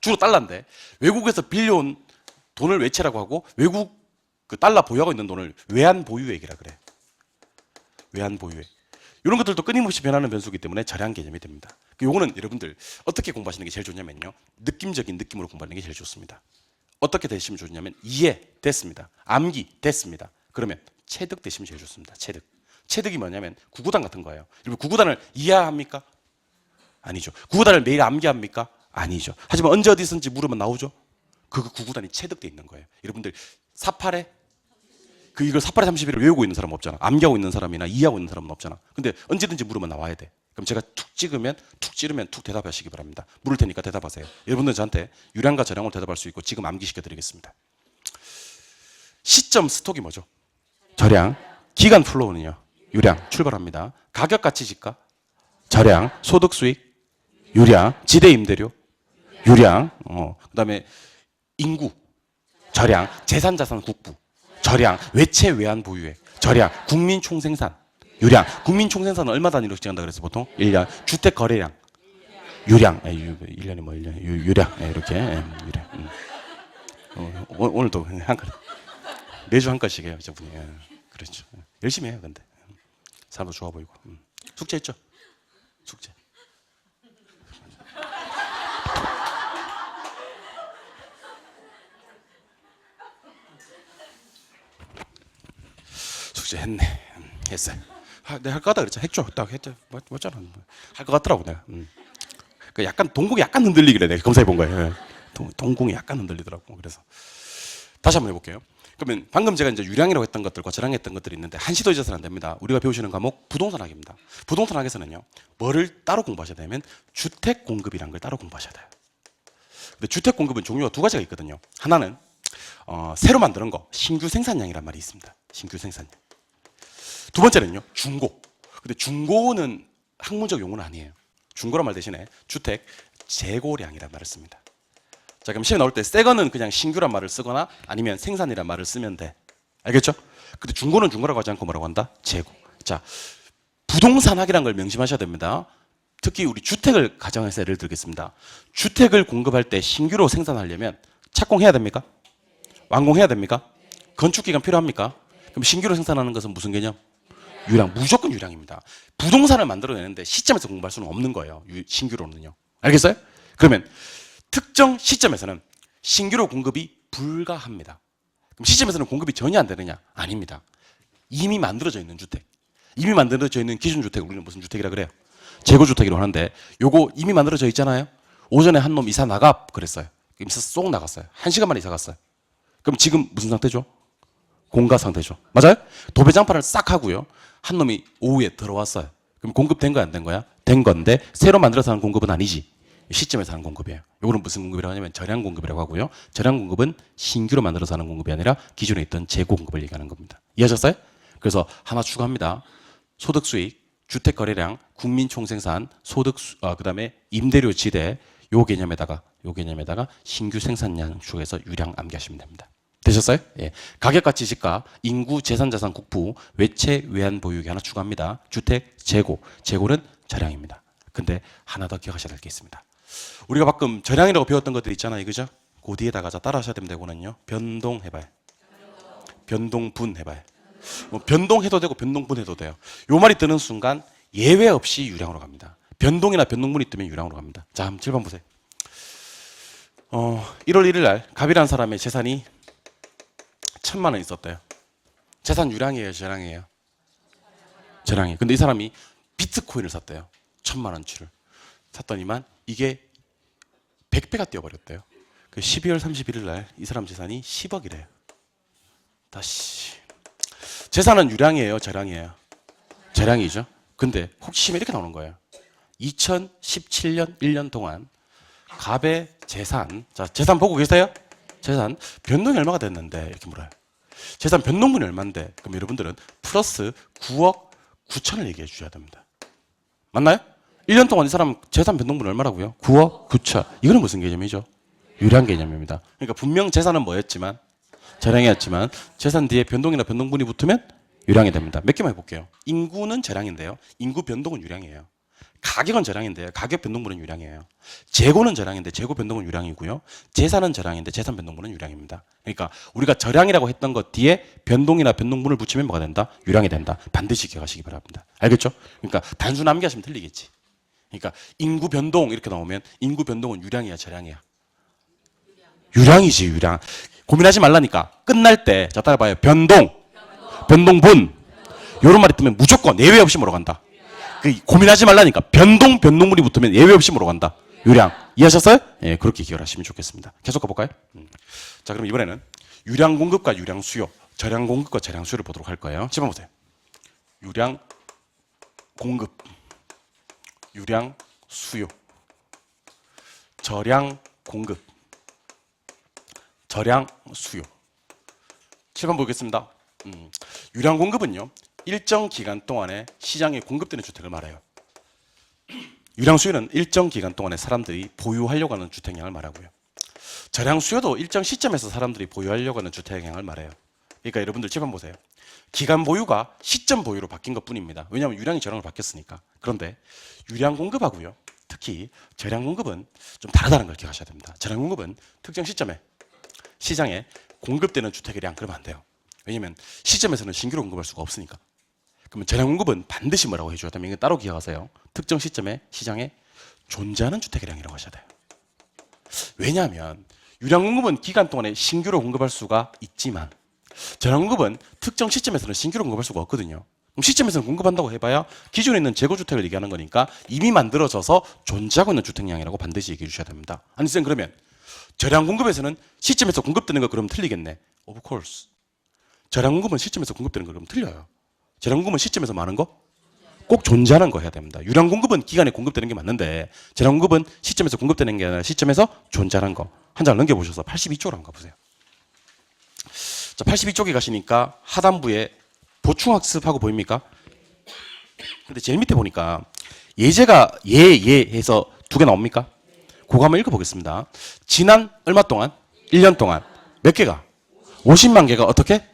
주로 달러인데 외국에서 빌려온 돈을 외채라고 하고 외국 그 달러 보유하고 있는 돈을 외환 보유액이라 그래. 외환 보유액. 이런 것들도 끊임없이 변하는 변수이기 때문에 절량 개념이 됩니다. 요거는 여러분들 어떻게 공부하시는 게 제일 좋냐면요. 느낌적인 느낌으로 공부하는 게 제일 좋습니다. 어떻게 되시면 좋냐면 이해 됐습니다. 암기 됐습니다. 그러면 체득 되시면 제일 좋습니다. 체득. 체득이 뭐냐면 구구단 같은 거예요. 여러분 구구단을 이해합니까? 아니죠. 구구단을 매일 암기합니까? 아니죠. 하지만 언제 어디선지 물으면 나오죠. 그 구구단이 체득돼 있는 거예요. 여러분들 사팔에 이걸 사팔에 31을 외우고 있는 사람은 없잖아. 암기하고 있는 사람이나 이해하고 있는 사람은 없잖아. 근데 언제든지 물으면 나와야 돼. 그럼 제가 툭 찌르면 툭 대답하시기 바랍니다. 물을 테니까 대답하세요. 여러분들 저한테 유량과 절량을 대답할 수 있고 지금 암기시켜 드리겠습니다. 시점 스톡이 뭐죠? 절양. 기간 플로우는요? 유량. 출발합니다. 가격 가치 지가? 절양. 소득 수익? 유량. 지대 임대료? 유량. 그다음에 인구? 절양. 재산 자산 국부? 절양. 외채 외환 보유액? 절양. 국민 총생산? 유량. 국민 총생산은 얼마 단위로 측정한다 그랬어 보통? 1년. 주택 거래량? 유량. 1년이 뭐 1년. 유량. 이렇게. 유량. 오늘도 한 건. 매주 한 건씩 해요, 저분이. 그렇죠. 열심히 해요, 근데. 사람도 좋아 보이고. 숙제 했죠? 숙제. 숙제 했네. 했어요. 내가 할 거 같다 그랬죠. 했죠. 딱 했죠. 맞잖아. 할 것 같더라고, 내가. 약간, 동공이 약간 흔들리길래 내가 검사해 본 거예요. 동공이 약간 흔들리더라고. 그래서. 다시 한번 해볼게요. 그러면 방금 제가 이제 유량이라고 했던 것들과 절양했던 것들이 있는데 한시도 잊어서는 안 됩니다. 우리가 배우시는 과목 부동산학입니다. 부동산학에서는요, 뭐를 따로 공부하셔야 되면 주택 공급이라는 걸 따로 공부하셔야 돼요. 근데 주택 공급은 종류가 두 가지가 있거든요. 하나는 새로 만드는 거, 신규 생산량이란 말이 있습니다. 신규 생산량. 두 번째는요, 중고. 근데 중고는 학문적 용어는 아니에요. 중고란 말 대신에 주택 재고량이란 말을 씁니다. 자, 그럼 시험에 나올 때 새 거는 그냥 신규란 말을 쓰거나 아니면 생산이란 말을 쓰면 돼. 알겠죠? 근데 중고는 중고라고 하지 않고 뭐라고 한다? 재고. 자, 부동산학이라는 걸 명심하셔야 됩니다. 특히 우리 주택을 가정해서 예를 들겠습니다. 주택을 공급할 때 신규로 생산하려면 착공해야 됩니까? 완공해야 됩니까? 건축기간 필요합니까? 그럼 신규로 생산하는 것은 무슨 개념? 유량. 무조건 유량입니다. 부동산을 만들어내는데 시점에서 공부할 수는 없는 거예요. 신규로는요. 알겠어요? 그러면 특정 시점에서는 신규로 공급이 불가합니다. 그럼 시점에서는 공급이 전혀 안 되느냐? 아닙니다. 이미 만들어져 있는 주택, 이미 만들어져 있는 기준주택, 우리는 무슨 주택이라 그래요? 재고주택이라고 하는데 요거 이미 만들어져 있잖아요. 오전에 한 놈 이사 나가 그랬어요. 이사 쏙 나갔어요. 1시간 만에 이사 갔어요. 그럼 지금 무슨 상태죠? 공가 상태죠. 맞아요? 도배장판을 싹 하고요. 한 놈이 오후에 들어왔어요. 그럼 공급된 거야 안 된 거야? 된 건데 새로 만들어서 하는 공급은 아니지. 시점에서 하는 공급이에요. 이거는 무슨 공급이라고 하냐면 절양 공급이라고 하고요. 절양 공급은 신규로 만들어서 하는 공급이 아니라 기존에 있던 재고 공급을 얘기하는 겁니다. 이해하셨어요? 그래서 하나 추가합니다. 소득 수익, 주택 거래량, 국민 총생산, 소득 그다음에 임대료 지대 요 개념에다가 신규 생산량 중에서 유량 암기하시면 됩니다. 되셨어요? 예. 가격 가치 지가, 인구 재산 자산 국부, 외채 외환 보유액 하나 추가합니다. 주택 재고, 재고는 절양입니다. 근데 하나 더 기억하셔야 될 게 있습니다. 우리가 방금 절양이라고 배웠던 것들 있잖아요. 그죠? 그 뒤에다가 따라하셔야 됩니다. 이거는요. 변동해봐요. 변동분 해봐요. 뭐 변동해도 되고 변동분해도 돼요. 요 말이 뜨는 순간 예외 없이 유량으로 갑니다. 변동이나 변동분이 뜨면 유량으로 갑니다. 자, 한번 7번 보세요. 1월 1일 날 갑이라는 사람의 재산이 1,000만 원 있었대요. 재산 유량이에요, 절양이에요? 절양이에요. 근데 이 사람이 비트코인을 샀대요. 1,000만 원치를. 샀더니만 이게 100배가 뛰어버렸대요. 그 12월 31일 날 이 사람 재산이 10억이래요. 다시. 재산은 유량이에요, 절양이에요? 절양이죠. 근데 혹시 이렇게 나오는 거예요. 2017년 1년 동안 갑의 재산, 자, 재산 보고 계세요? 재산 변동이 얼마가 됐는데 이렇게 물어요. 재산 변동분이 얼마인데? 그럼 여러분들은 플러스 9억 9천을 얘기해 주셔야 됩니다. 맞나요? 1년 동안 이 사람 재산 변동분이 얼마라고요? 9억 9천. 이거는 무슨 개념이죠? 유량 개념입니다. 그러니까 분명 재산은 뭐였지만 절양이었지만 재산 뒤에 변동이나 변동분이 붙으면 유량이 됩니다. 몇 개만 해볼게요. 인구는 절양인데요. 인구 변동은 유량이에요. 가격은 절양인데요. 가격 변동분은 유량이에요. 재고는 절양인데 재고 변동은 유량이고요. 재산은 절양인데 재산 변동분은 유량입니다. 그러니까 우리가 절양이라고 했던 것 뒤에 변동이나 변동분을 붙이면 뭐가 된다? 유량이 된다. 반드시 기억하시기 바랍니다. 알겠죠? 그러니까 단순 암기하시면 틀리겠지. 그러니까 인구 변동 이렇게 나오면 인구 변동은 유량이야, 절양이야? 유량이지, 유량. 고민하지 말라니까. 끝날 때, 자, 따라봐요. 변동분. 이런 말이 뜨면 무조건 예외 없이 뭐로 간다? 고민하지 말라니까. 변동분이 붙으면 예외 없이 뭐로 간다? 유량. 이해하셨어요? 예, 그렇게 기억하시면 좋겠습니다. 계속 가볼까요? 자, 그럼 이번에는 유량 공급과 유량 수요, 절양 공급과 절양 수요를 보도록 할 거예요. 집어보세요. 유량 공급, 유량 수요, 절양 공급, 절양 수요, 7번 보겠습니다. 유량 공급은요, 일정 기간 동안에 시장에 공급되는 주택을 말해요. 유량 수요는 일정 기간 동안에 사람들이 보유하려고 하는 주택량을 말하고요. 저량 수요도 일정 시점에서 사람들이 보유하려고 하는 주택량을 말해요. 그러니까 여러분들 7번 보세요. 기간 보유가 시점 보유로 바뀐 것 뿐입니다. 왜냐하면 유량이 저량으로 바뀌었으니까. 그런데 유량 공급하고요, 특히 저량 공급은 좀 다르다는 걸 기억하셔야 됩니다. 저량 공급은 특정 시점에 시장에 공급되는 주택의 량, 그러면 안 돼요. 왜냐하면 시점에서는 신규로 공급할 수가 없으니까. 그러면 저량 공급은 반드시 뭐라고 해줘야 되면 이거 따로 기억하세요. 특정 시점에 시장에 존재하는 주택의 량이라고 하셔야 돼요. 왜냐하면 유량 공급은 기간 동안에 신규로 공급할 수가 있지만 저량 공급은 특정 시점에서는 신규로 공급할 수가 없거든요. 그럼 시점에서는 공급한다고 해봐야 기존에 있는 재고주택을 얘기하는 거니까 이미 만들어져서 존재하고 있는 주택량이라고 반드시 얘기해 주셔야 됩니다. 아니 쌤, 그러면 저량 공급에서는 시점에서 공급되는 거 그러면 틀리겠네. Of course. 저량 공급은 시점에서 공급되는 거 그러면 틀려요. 저량 공급은 시점에서 많은 거? 꼭 존재하는 거 해야 됩니다. 유량 공급은 기간에 공급되는 게 맞는데 저량 공급은 시점에서 공급되는 게 아니라 시점에서 존재하는 거. 한 장 넘겨보셔서 82쪽으로 한번 가보세요. 자, 82쪽에 가시니까 하단부에 보충학습하고 보입니까? 근데 제일 밑에 보니까 예제가 예 해서 두 개 나옵니까? 그거 한번 읽어보겠습니다. 지난 얼마 동안? 1년 동안 몇 개가? 50만 개가 어떻게?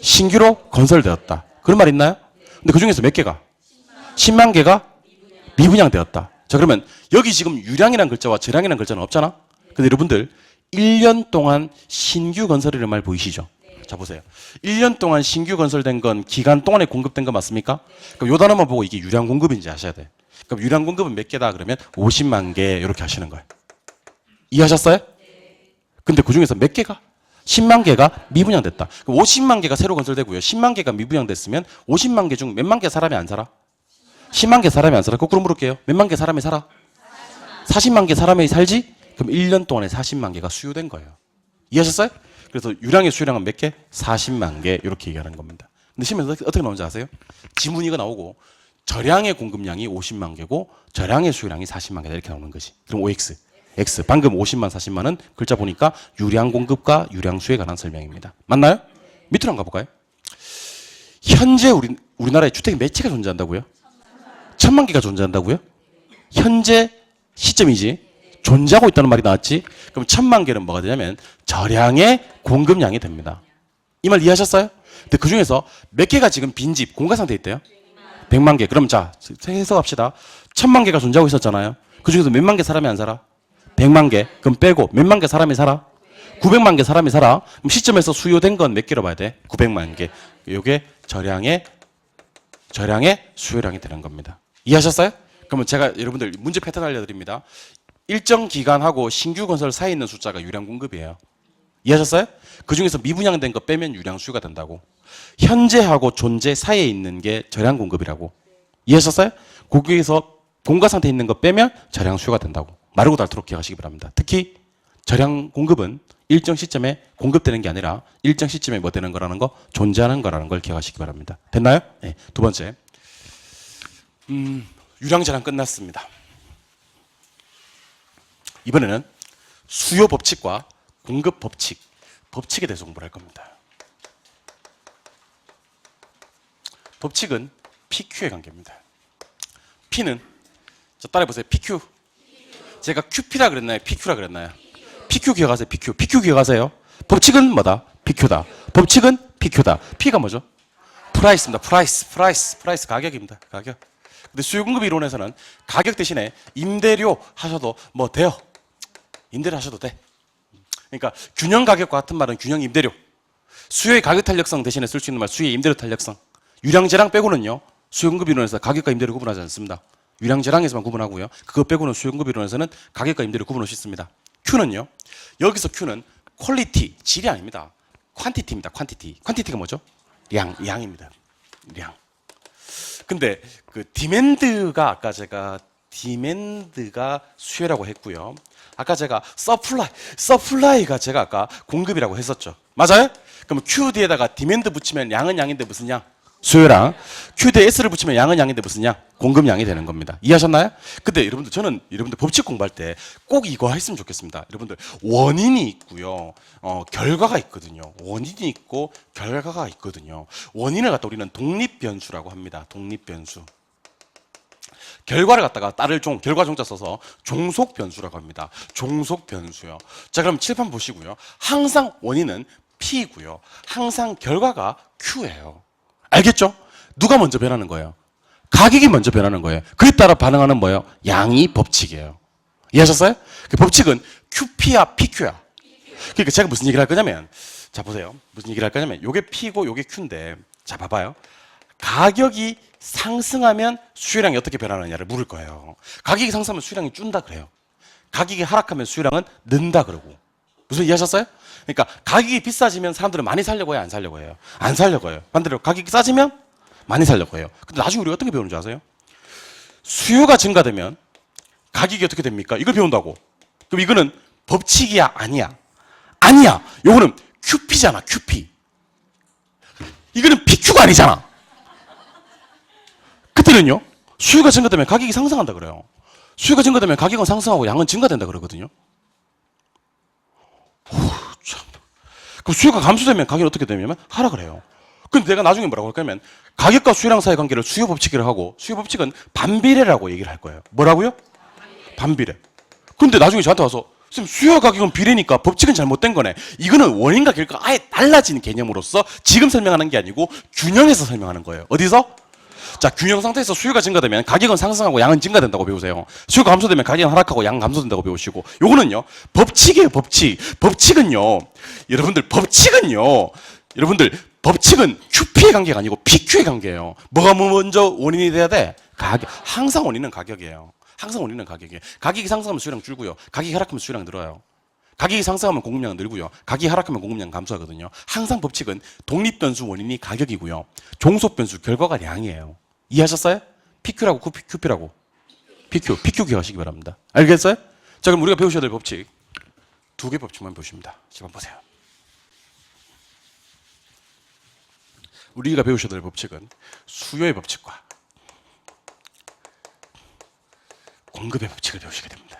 신규로 건설되었다. 그런 말 있나요? 근데 그 중에서 몇 개가? 10만 개가 미분양되었다. 자, 그러면 여기 지금 유량이라는 글자와 저량이라는 글자는 없잖아? 근데 여러분들 1년 동안 신규 건설이라는 말 보이시죠? 자, 보세요. 1년 동안 신규 건설된 건 기간 동안에 공급된 거 맞습니까? 그럼 요 단어만 보고 이게 유량 공급인지 아셔야 돼. 그럼 유량 공급은 몇 개다? 그러면 50만 개 이렇게 하시는 거예요. 이해하셨어요? 근데 그 중에서 몇 개가? 10만 개가 미분양됐다. 그럼 50만 개가 새로 건설되고요. 10만 개가 미분양됐으면 50만 개 중 몇만 개 사람이 안 살아? 10만 개 사람이 안 살아? 거꾸로 물을게요. 몇만 개 사람이 살아? 40만 개 사람이 살지? 그럼 1년 동안에 40만 개가 수요된 거예요. 이해하셨어요? 그래서 유량의 수요량은 몇 개? 40만 개 이렇게 얘기하는 겁니다. 근데 시험에서 어떻게 나오는지 아세요? 지문이가 나오고 저량의 공급량이 50만 개고 저량의 수요량이 40만 개다 이렇게 나오는 거지. 그럼 OX, X. 방금 50만, 40만은 글자 보니까 유량 공급과 유량 수요에 관한 설명입니다. 맞나요? 밑으로 한번 가볼까요? 현재 우리나라에 주택이 몇 채가 존재한다고요? 1000만 개가 존재한다고요? 현재 시점이지. 존재하고 있다는 말이 나왔지? 그럼 1000만 개는 뭐가 되냐면 저량의 공급량이 됩니다. 이 말 이해하셨어요? 근데 그 중에서 몇 개가 지금 빈집, 공가 상태에 있대요? 100만 개. 그럼 자, 해석합시다. 1000만 개가 존재하고 있었잖아요. 그 중에서 몇만 개 사람이 안 살아? 100만 개. 그럼 빼고 몇만 개 사람이 살아? 900만 개 사람이 살아? 그럼 시점에서 수요된 건 몇 개로 봐야 돼? 900만 개. 이게 저량의 수요량이 되는 겁니다. 이해하셨어요? 그러면 제가 여러분들 문제 패턴 알려드립니다. 일정 기간하고 신규 건설 사이에 있는 숫자가 유량 공급이에요. 이해하셨어요? 그 중에서 미분양된 거 빼면 유량 수요가 된다고. 현재하고 존재 사이에 있는 게 저량 공급이라고. 이해하셨어요? 거기에서 공가 상태에 있는 거 빼면 저량 수요가 된다고. 마르고 닳도록 기억하시기 바랍니다. 특히 저량 공급은 일정 시점에 공급되는 게 아니라 일정 시점에 뭐 되는 거라는 거, 존재하는 거라는 걸 기억하시기 바랍니다. 됐나요? 네. 두 번째. 유량 저량 끝났습니다. 이번에는 수요 법칙과 공급 법칙, 법칙에 대해서 공부를 할 겁니다. 법칙은 PQ의 관계입니다. P는, 자, 따라해보세요. PQ. 제가 QP라 그랬나요? PQ라 그랬나요? PQ 기억하세요. PQ. PQ 기억하세요. 법칙은 뭐다? PQ다. 법칙은 PQ다. P가 뭐죠? 프라이스입니다. 프라이스 가격입니다. 가격. 근데 수요공급 이론에서는 가격 대신에 임대료 하셔도 뭐 돼요. 임대료 하셔도 돼. 그러니까 균형 가격과 같은 말은 균형 임대료. 수요의 가격 탄력성 대신에 쓸 수 있는 말 수요의 임대료 탄력성. 유량재량 빼고는요. 수요공급 이론에서 가격과 임대료 구분하지 않습니다. 유량재량에서만 구분하고요. 그거 빼고는 수요공급 이론에서는 가격과 임대료 구분할 수 있습니다. Q는요. 여기서 Q는 퀄리티, 질이 아닙니다. 퀀티티입니다. 퀀티티. 퀀티티가 뭐죠? 양입니다. 량. 근데 그 디맨드가 아까 제가 디맨드가 수요라고 했고요. 아까 제가 서플라이가 제가 아까 공급이라고 했었죠. 맞아요? 그럼 Q 뒤에다가 디맨드 붙이면 양은 양인데 무슨 양? 수요랑 Q대 S를 붙이면 양은 양인데 무슨 양? 공급량이 되는 겁니다. 이해하셨나요? 근데 여러분들 저는 여러분들 법칙 공부할 때 꼭 이거 했으면 좋겠습니다. 여러분들 원인이 있고요. 결과가 있거든요. 원인이 있고 결과가 있거든요. 원인을 갖다 우리는 독립변수라고 합니다. 독립변수. 결과를 갖다가 따를 종, 결과 종자 써서 종속변수라고 합니다. 종속변수요. 자, 그럼 칠판 보시고요. 항상 원인은 P고요. 항상 결과가 Q예요. 알겠죠? 누가 먼저 변하는 거예요? 가격이 먼저 변하는 거예요. 그에 따라 반응하는 뭐예요? 양이 법칙이에요. 이해하셨어요? 그 법칙은 QP야, PQ야. 그러니까 제가 무슨 얘기를 할 거냐면, 자, 보세요. 무슨 얘기를 할 거냐면, 요게 P고 요게 Q인데, 자, 봐봐요. 가격이 상승하면 수요량이 어떻게 변하느냐를 물을 거예요. 가격이 상승하면 수요량이 준다 그래요. 가격이 하락하면 수요량은 는다 그러고. 무슨 이해하셨어요? 그러니까 가격이 비싸지면 사람들은 많이 살려고 해요, 안 살려고 해요? 안 살려고 해요. 반대로 가격이 싸지면 많이 살려고 해요. 근데 나중에 우리가 어떤 게 배우는 줄 아세요? 수요가 증가되면 가격이 어떻게 됩니까? 이걸 배운다고. 그럼 이거는 법칙이야, 아니야? 아니야. 요거는 QP잖아, QP. 이거는 PQ가 아니잖아. 그때는요, 수요가 증가되면 가격이 상승한다 그래요. 수요가 증가되면 가격은 상승하고 양은 증가된다 그러거든요. 참. 그럼 수요가 감소되면 가격이 어떻게 되냐면 하락을 해요. 근데 내가 나중에 뭐라고 할 거냐면 가격과 수요량 사이의 관계를 수요 법칙이라고 하고 수요 법칙은 반비례라고 얘기를 할 거예요. 뭐라고요? 반비례. 근데 나중에 저한테 와서 선생님 수요와 가격은 비례니까 법칙은 잘못된 거네. 이거는 원인과 결과가 아예 달라진 개념으로서 지금 설명하는 게 아니고 균형해서 설명하는 거예요. 어디서? 자, 균형 상태에서 수요가 증가되면 가격은 상승하고 양은 증가된다고 배우세요. 수요가 감소되면 가격은 하락하고 양은 감소된다고 배우시고, 요거는요 법칙이에요. 법칙. 법칙은요 법칙은 QP의 관계가 아니고 PQ의 관계예요. 뭐가 먼저 원인이 돼야 돼? 가격. 항상 원인은 가격이에요. 항상 원인은 가격이에요. 가격이 상승하면 수요량 줄고요. 가격이 하락하면 수요량 늘어요. 가격이 상승하면 공급량은 늘고요. 가격이 하락하면 공급량은 감소하거든요. 항상 법칙은 독립변수 원인이 가격이고요. 종속변수 결과가 양이에요. 이해하셨어요? PQ라고 QP라고. PQ 기억하시기 바랍니다. 알겠어요? 자, 그럼 우리가 배우셔야 될 법칙 두 개 법칙만 보십니다. 지금 보세요. 우리가 배우셔야 될 법칙은 수요의 법칙과 공급의 법칙을 배우시게 됩니다.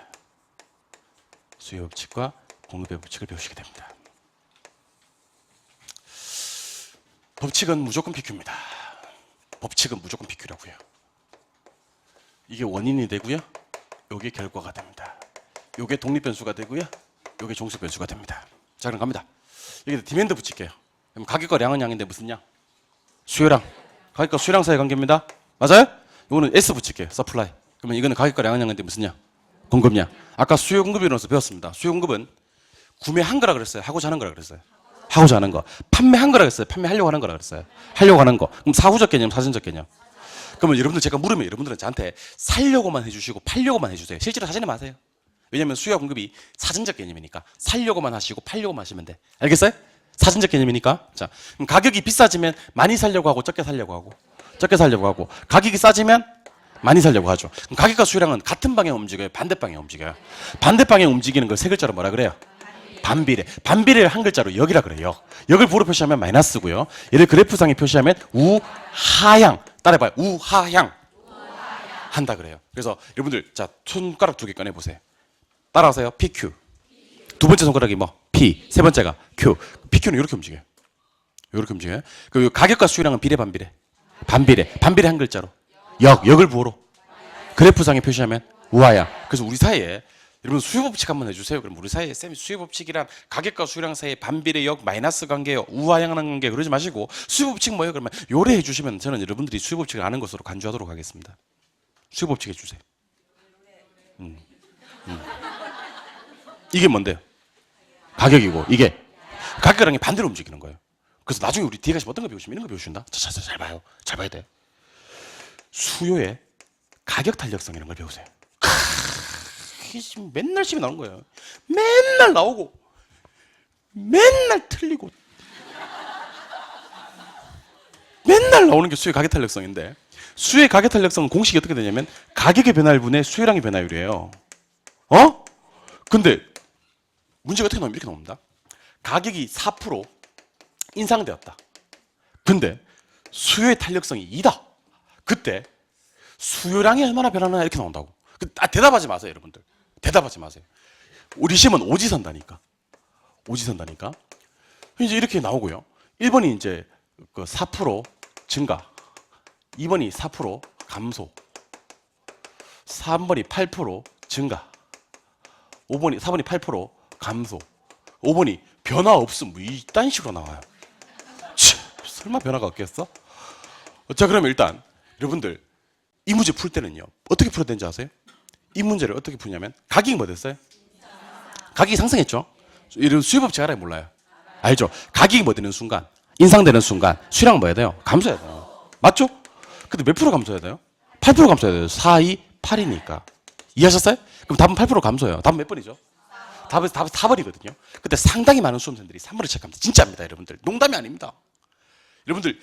수요 법칙과 공급의 법칙을 배우시게 됩니다. 법칙은 무조건 PQ입니다. 법칙은 무조건 PQ라고요. 이게 원인이 되고요. 이게 결과가 됩니다. 이게 독립변수가 되고요. 이게 종속변수가 됩니다. 자, 그럼 갑니다. 여기다 디맨드 붙일게요. 그럼 가격과 양은 양인데 무슨 양? 수요량. 가격과 수요량 사이의 관계입니다. 맞아요? 이거는 S 붙일게요. 서플라이. 그러면 이거는 가격과 양은 양인데 무슨 양? 공급량. 아까 수요 공급이론에서 배웠습니다. 수요 공급은 구매한 거라 그랬어요? 하고자 하는 거라 그랬어요? 하고자 하는 거. 판매한 거라 그랬어요? 판매하려고 하는 거라 그랬어요? 하려고 하는 거. 그럼 사후적 개념, 사전적 개념. 그러면 여러분들 제가 물으면 여러분들은 저한테 살려고만 해주시고 팔려고만 해주세요. 실제로 사지는 마세요. 왜냐면 수요와 공급이 사전적 개념이니까 살려고만 하시고 팔려고만 하시면 돼. 알겠어요? 사전적 개념이니까. 자, 그럼 가격이 비싸지면 많이 살려고 하고 적게 살려고 하고 적게 살려고 하고 가격이 싸지면 많이 살려고 하죠. 그럼 가격과 수요량은 같은 방향 움직여요? 반대 방향 움직여요? 반대 방향 움직이는 걸 세 글자로 뭐라 그래요? 반비례. 반비례를 한 글자로 역이라 그래요. 역을 보로 표시하면 마이너스고요. 얘를 그래프상에 표시하면 우하향. 따라해봐요. 우하향. 한다 그래요. 그래서 여러분들 자 손가락 두 개 꺼내 보세요. 따라하세요. PQ. 두 번째 손가락이 뭐? P. 세 번째가 Q. PQ는 이렇게 움직여요. 이렇게 움직여요. 그 가격과 수요량은 비례 반비례. 반비례. 반비례 한 글자로. 역을 부호로. 그래프상에 표시하면 우하향. 그래서 우리 사이에 여러분 수요 법칙 한번 해주세요. 그럼 우리 사이에 쌤이 수요 법칙이란 가격과 수요량 사이의 반비례 역 마이너스 관계요. 우하향하는 관계 그러지 마시고 수요 법칙 뭐예요? 그러면 요래 해주시면 저는 여러분들이 수요 법칙을 아는 것으로 간주하도록 하겠습니다. 수요 법칙 해주세요. 이게 뭔데요? 가격이고 이게 가격이랑 반대로 움직이는 거예요. 그래서 나중에 우리 뒤에 가시면 어떤 거 배우시면 이런 거 배우신다. 잘 봐요. 잘 봐야 돼. 수요의 가격 탄력성 이런 걸 배우세요. 이게 지금 맨날 시험에 나오는 거예요. 맨날 나오고 맨날 틀리고 맨날 나오는 게 수요의 가격 탄력성인데 수요의 가격 탄력성은 공식이 어떻게 되냐면 가격의 변화율분의 수요량의 변화율이에요. 근데 문제가 어떻게 나오면 이렇게 나옵니다. 가격이 4% 인상되었다. 근데 수요의 탄력성이 2다. 그때 수요량이 얼마나 변하나 이렇게 나온다고. 대답하지 마세요, 여러분들. 대답하지 마세요. 우리 시험은 오지선다니까. 오지선다니까. 이제 이렇게 나오고요. 1번이 이제 그 4% 증가. 2번이 4% 감소. 3번이 8% 증가. 4번이 8% 감소. 5번이 변화 없음. 뭐 이딴 식으로 나와요. 설마 변화가 없겠어? 자, 그러면 일단 여러분들 이 문제 풀 때는요. 어떻게 풀어야 되는지 아세요? 이 문제를 어떻게 푸냐면 가격이 뭐 됐어요? 가격이 상승했죠? 이런 수요법칙 알아요? 몰라요? 알죠? 가격이 뭐 되는 순간, 인상되는 순간 수량 뭐 해야 돼요? 감소해야 돼요. 맞죠? 근데 몇 프로 감소해야 돼요? 8% 감소해야 돼요. 4, 2, 8이니까. 이해하셨어요? 그럼 답은 8% 감소해요. 답은 몇 번이죠? 답은 4번이거든요. 근데 상당히 많은 수험생들이 3번을 체크합니다. 진짜입니다, 여러분들. 농담이 아닙니다. 여러분들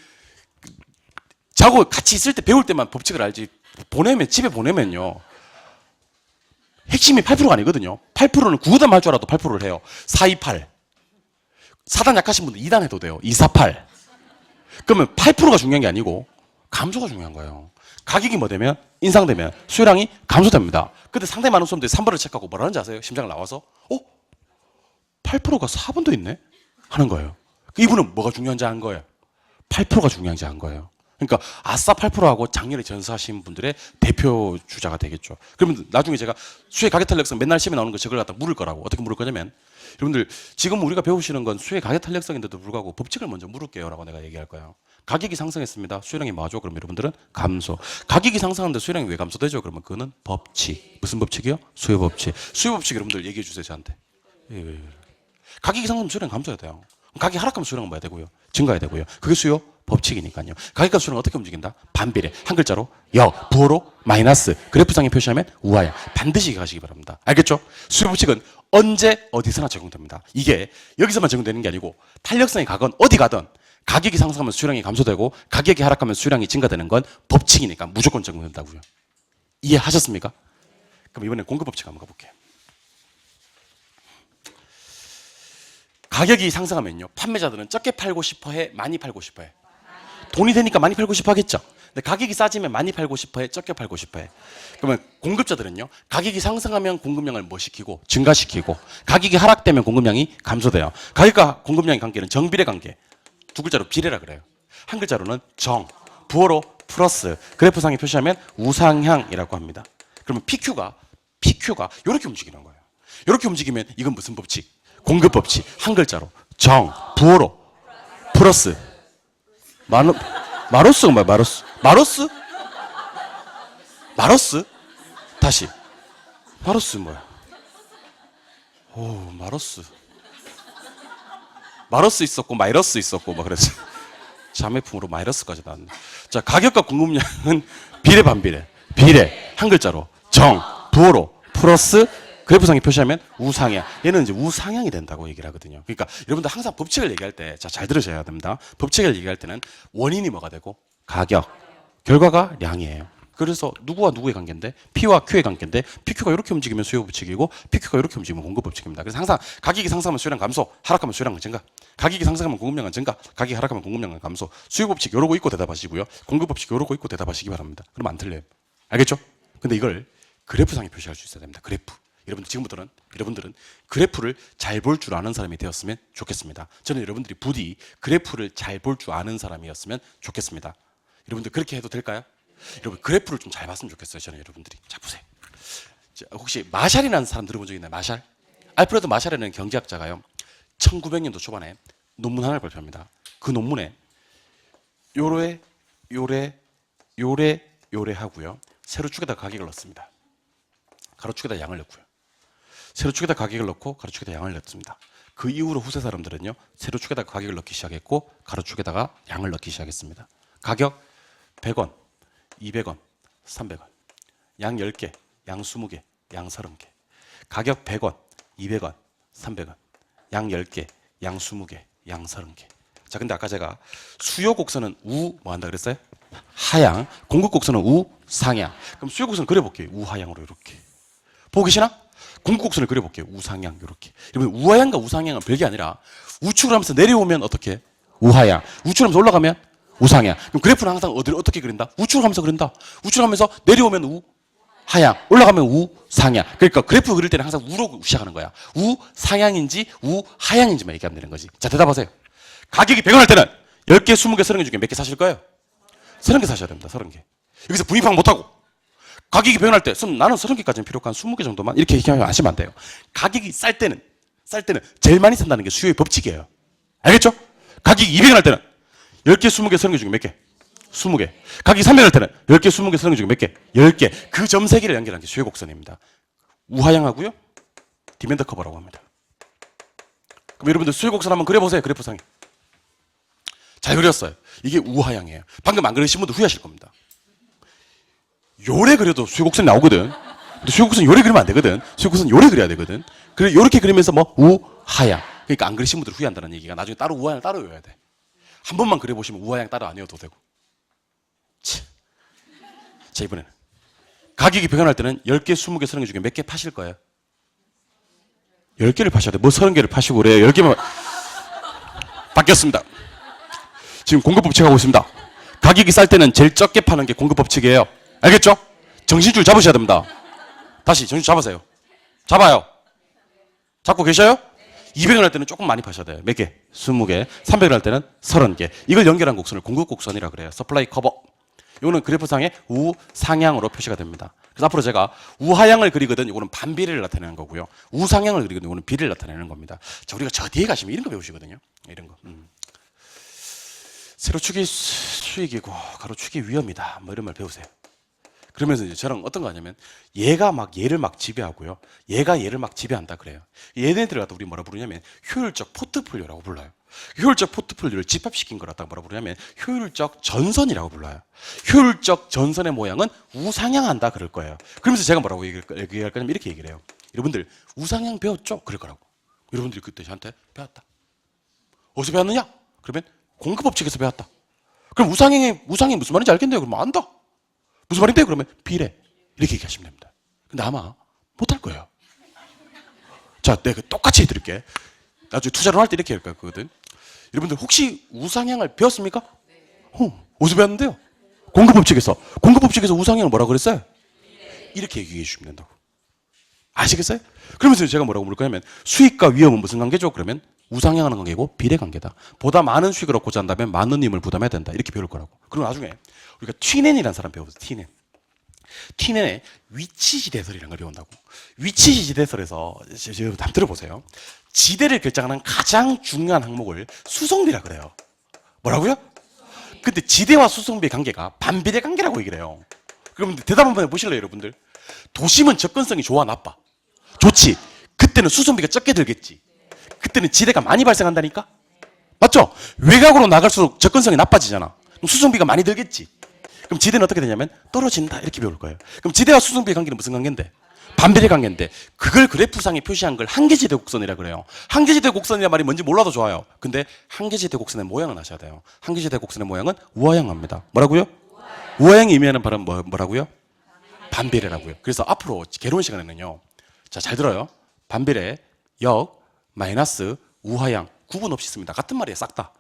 자고 같이 있을 때 배울 때만 법칙을 알지 집에 보내면요. 핵심이 8%가 아니거든요. 8%는 9단 할 줄 알아도 8%를 해요. 4, 2, 8. 4단 약하신 분들 2단 해도 돼요. 2, 4, 8. 그러면 8%가 중요한 게 아니고 감소가 중요한 거예요. 가격이 뭐 되면 인상되면 수요량이 감소됩니다. 근데 상당히 많은 수험들이 3번을 체크하고 뭐라는지 아세요? 심장을 나와서 8%가 4번도 있네? 하는 거예요. 이분은 뭐가 중요한지 안 거예요. 8%가 중요한지 안 거예요. 그러니까 아싸 8%하고 작년에 전수하신 분들의 대표 주자가 되겠죠. 그러면 나중에 제가 수혜 가격 탄력성 맨날 시험에 나오는 거 저걸 갖다 물을 거라고. 어떻게 물을 거냐면 여러분들 지금 우리가 배우시는 건 수혜 가격 탄력성인데도 불구하고 법칙을 먼저 물을게요 라고 내가 얘기할 거예요. 가격이 상승했습니다. 수요량이 뭐죠? 그럼 여러분들은 감소. 가격이 상승하는데 수요량이 왜 감소되죠? 그러면 그거는 법칙. 무슨 법칙이요? 수요 법칙. 수요 법칙 여러분들 얘기해 주세요 저한테. 예. 가격이 상승하면 수요량이 감소해야 돼요. 가격이 하락하면 수요량은 뭐 해야 되고요? 증가해야 되고요. 그게 수요 법칙이니까요. 가격과 수요는 어떻게 움직인다? 반비례. 한 글자로 역, 부호로 마이너스. 그래프상에 표시하면 우하향. 반드시 가시기 바랍니다. 알겠죠? 수요 법칙은 언제 어디서나 적용됩니다. 이게 여기서만 적용되는 게 아니고 탄력성이 가건 어디 가든 가격이 상승하면 수요량이 감소되고 가격이 하락하면 수요량이 증가되는 건 법칙이니까 무조건 적용된다고요. 이해하셨습니까? 그럼 이번에 공급 법칙 한번 가볼게요. 가격이 상승하면요. 판매자들은 적게 팔고 싶어 해? 많이 팔고 싶어 해? 돈이 되니까 많이 팔고 싶어 하겠죠. 근데 가격이 싸지면 많이 팔고 싶어 해? 적게 팔고 싶어 해? 그러면 공급자들은요. 가격이 상승하면 공급량을 뭐 시키고? 증가시키고 가격이 하락되면 공급량이 감소돼요. 가격과 공급량의 관계는 정비례 관계. 두 글자로 비례라 그래요. 한 글자로는 정, 부호로 플러스. 그래프상에 표시하면 우상향이라고 합니다. 그러면 PQ가 이렇게 움직이는 거예요. 이렇게 움직이면 이건 무슨 법칙? 공급 법칙. 한 글자로 정, 부호로 플러스. 마로스가 뭐야? 마로스? 다시. 마로스 뭐야? 오, 마로스 있었고 마이너스 있었고 막 그랬어. 자매품으로 마이너스까지 나왔네. 자, 가격과 공급량은 비례 반비례. 비례 한 글자로 정, 부호로 플러스. 그래프상에 표시하면 우상향. 얘는 이제 우상향이 된다고 얘기를 하거든요. 그러니까 여러분들 항상 법칙을 얘기할 때, 자, 잘 들으셔야 됩니다. 법칙을 얘기할 때는 원인이 뭐가 되고 가격, 결과가 량이에요. 그래서 누구와 누구의 관계인데 P와 Q의 관계인데 PQ가 이렇게 움직이면 수요 법칙이고 PQ가 이렇게 움직이면 공급 법칙입니다. 그래서 항상 가격이 상승하면 수요량 감소, 하락하면 수요량은 증가. 가격이 상승하면 공급량은 증가, 가격이 하락하면 공급량은 감소. 수요 법칙 요러고 있고 대답하시고요. 공급 법칙 요러고 있고 대답하시기 바랍니다. 그럼 안 틀려요. 알겠죠? 근데 이걸 그래프상에 표시할 수 있어야 됩니다. 그래프. 여러분들은 그래프를 잘 볼 줄 아는 사람이 되었으면 좋겠습니다. 저는 여러분들이 부디 그래프를 잘 볼 줄 아는 사람이었으면 좋겠습니다. 여러분들 그렇게 해도 될까요? 여러분 그래프를 좀 잘 봤으면 좋겠어요. 저는 여러분들이. 자, 보세요. 자, 혹시 마샬이라는 사람 들어본 적 있나요? 마샬? 알프레드 마샬이라는 경제학자가요. 1900년도 초반에 논문 하나를 발표합니다. 그 논문에 요래 하고요. 세로축에다 가격을 넣습니다. 가로축에다 양을 넣고요. 세로축에다 가격을 넣고 가로축에다 양을 넣습니다. 그 이후로 후세 사람들은요. 세로축에다 가격을 넣기 시작했고 가로축에다가 양을 넣기 시작했습니다. 가격 100원, 200원, 300원. 양 10개, 양 20개, 양 30개. 가격 100원, 200원, 300원. 양 10개, 양 20개, 양 30개. 자, 근데 아까 제가 수요 곡선은 뭐 한다 그랬어요? 하향. 공급 곡선은 우상향. 그럼 수요 곡선 그려볼게요. 우하향으로 이렇게. 보고 계시나? 공급 곡선을 그려볼게요. 우상향 이렇게. 여러분 우하향과 우상향은 별게 아니라 우측으로 하면서 내려오면 어떻게? 우하향. 우측으로 하면서 올라가면 우상향. 그럼 그래프는 항상 어디를 어떻게 그린다? 우측을 가면서 그린다. 우측을 가면서 내려오면 우하향, 올라가면 우상향. 그러니까 그래프 그릴 때는 항상 우로 시작하는 거야. 우상향인지 우하향인지만 얘기하면 되는 거지. 자, 대답하세요. 가격이 100원 할 때는 10개, 20개, 30개 중에 몇 개 사실 거예요? 30개 사셔야 됩니다. 30개. 여기서 분위파악 못하고 가격이 100원 할 때 나는 30개까지는 필요한 20개 정도만 이렇게 얘기하면 아시면 안 돼요. 가격이 쌀 때는 제일 많이 산다는 게 수요의 법칙이에요. 알겠죠? 가격이 200원 할 때는 10개, 20개, 30개 중에 몇 개? 20개. 가격이 300원 할 때는 10개, 20개, 30개 중에 몇 개? 10개. 그 점 3개를 연결한 게 수요 곡선입니다. 우하향하고요. 디맨드 커버라고 합니다. 그럼 여러분들 수요 곡선 한번 그려보세요. 그래프상에. 잘 그렸어요. 이게 우하향이에요. 방금 안 그리신 분들 후회하실 겁니다. 요래 그려도 수요 곡선이 나오거든. 근데 수요 곡선 요래 그리면 안 되거든. 수요 곡선 요래 그려야 되거든. 그래 요렇게 그리면서 뭐 우하향. 그러니까 안 그리신 분들 후회한다는 얘기가 나중에 따로 우하향을 따로 외워야 돼. 한 번만 그려보시면 우하향 따로 안 외워도 되고. 자, 이번에는 가격이 100원 할 때는 10개, 20개, 30개 중에 몇 개 파실 거예요? 10개를 파셔야 돼. 뭐 30개를 파시고 그래요. 10개만 바뀌었습니다. 지금 공급법칙 하고 있습니다. 가격이 쌀 때는 제일 적게 파는 게 공급법칙이에요. 알겠죠? 정신줄 잡으셔야 됩니다. 다시 정신줄 잡으세요. 잡아요. 잡고 계셔요? 200원 할 때는 조금 많이 파셔야 돼요. 몇 개? 20개. 300원 할 때는 30개. 이걸 연결한 곡선을 공급곡선이라고 그래요. 서플라이 커버. 이거는 그래프상의 우상향으로 표시가 됩니다. 그래서 앞으로 제가 우하향을 그리거든 이거는 반비례를 나타내는 거고요. 우상향을 그리거든 이거는 비례를 나타내는 겁니다. 자, 우리가 저 뒤에 가시면 이런 거 배우시거든요. 이런 거. 세로축이 수익이고 가로축이 위험이다. 뭐 이런 말 배우세요. 그러면서 이제 저랑 어떤 거 하냐면 얘가 막 얘를 막 지배하고요. 얘가 얘를 막 지배한다 그래요. 얘네들을 갖다 우리 뭐라 부르냐면 효율적 포트폴리오라고 불러요. 효율적 포트폴리오를 집합시킨 걸 갖다가 뭐라 부르냐면 효율적 전선이라고 불러요. 효율적 전선의 모양은 우상향한다 그럴 거예요. 그러면서 제가 뭐라고 얘기할 거냐면 이렇게 얘기를 해요. 여러분들 우상향 배웠죠? 그럴 거라고. 여러분들이 그때 저한테 배웠다. 어디서 배웠느냐? 그러면 공급법칙에서 배웠다. 그럼 우상향이 무슨 말인지 알겠네요. 그러면 안다. 무슨 말인데요? 그러면 비례. 이렇게 얘기하시면 됩니다. 근데 아마 못할 거예요. 자, 내가 똑같이 해드릴게. 나중에 투자를 할 때 이렇게 할 거거든. 여러분들 혹시 우상향을 배웠습니까? 어디서 배웠는데요? 공급법칙에서. 공급법칙에서 우상향을 뭐라고 그랬어요? 이렇게 얘기해 주시면 된다고. 아시겠어요? 그러면서 제가 뭐라고 물을 거냐면 수익과 위험은 무슨 관계죠? 그러면 우상향하는 관계고 비례 관계다. 보다 많은 수익을 얻고자 한다면 많은 힘을 부담해야 된다. 이렇게 배울 거라고. 그리고 나중에 우리가 튀넨이라는 사람 배워보세요. 튀넨. 튀넨의 위치지대설이라는 걸 배운다고. 위치지대설에서 한번 들어보세요. 지대를 결정하는 가장 중요한 항목을 수성비라 그래요. 뭐라고요? 근데 지대와 수성비의 관계가 반비례 관계라고 얘기를 해요. 그럼 대답 한번 해보실래요, 여러분들? 도심은 접근성이 좋아, 나빠? 좋지. 그때는 수성비가 적게 들겠지. 그때는 지대가 많이 발생한다니까? 맞죠? 외곽으로 나갈수록 접근성이 나빠지잖아. 그럼 수성비가 많이 들겠지. 그럼 지대는 어떻게 되냐면 떨어진다 이렇게 배울 거예요. 그럼 지대와 수성비의 관계는 무슨 관계인데? 반비례 관계인데 그걸 그래프상에 표시한 걸 한계지대 곡선이라 그래요. 한계지대 곡선이란 말이 뭔지 몰라도 좋아요. 근데 한계지대 곡선의 모양은 아셔야 돼요. 한계지대 곡선의 모양은 우하향합니다. 뭐라고요? 우하향이 의미하는 바는 뭐라고요? 반비례라고요. 그래서 앞으로 개론 시간에는요. 자, 잘 들어요. 반비례, 역, 마이너스, 우하향 구분 없이 씁니다. 같은 말이에요. 싹 다.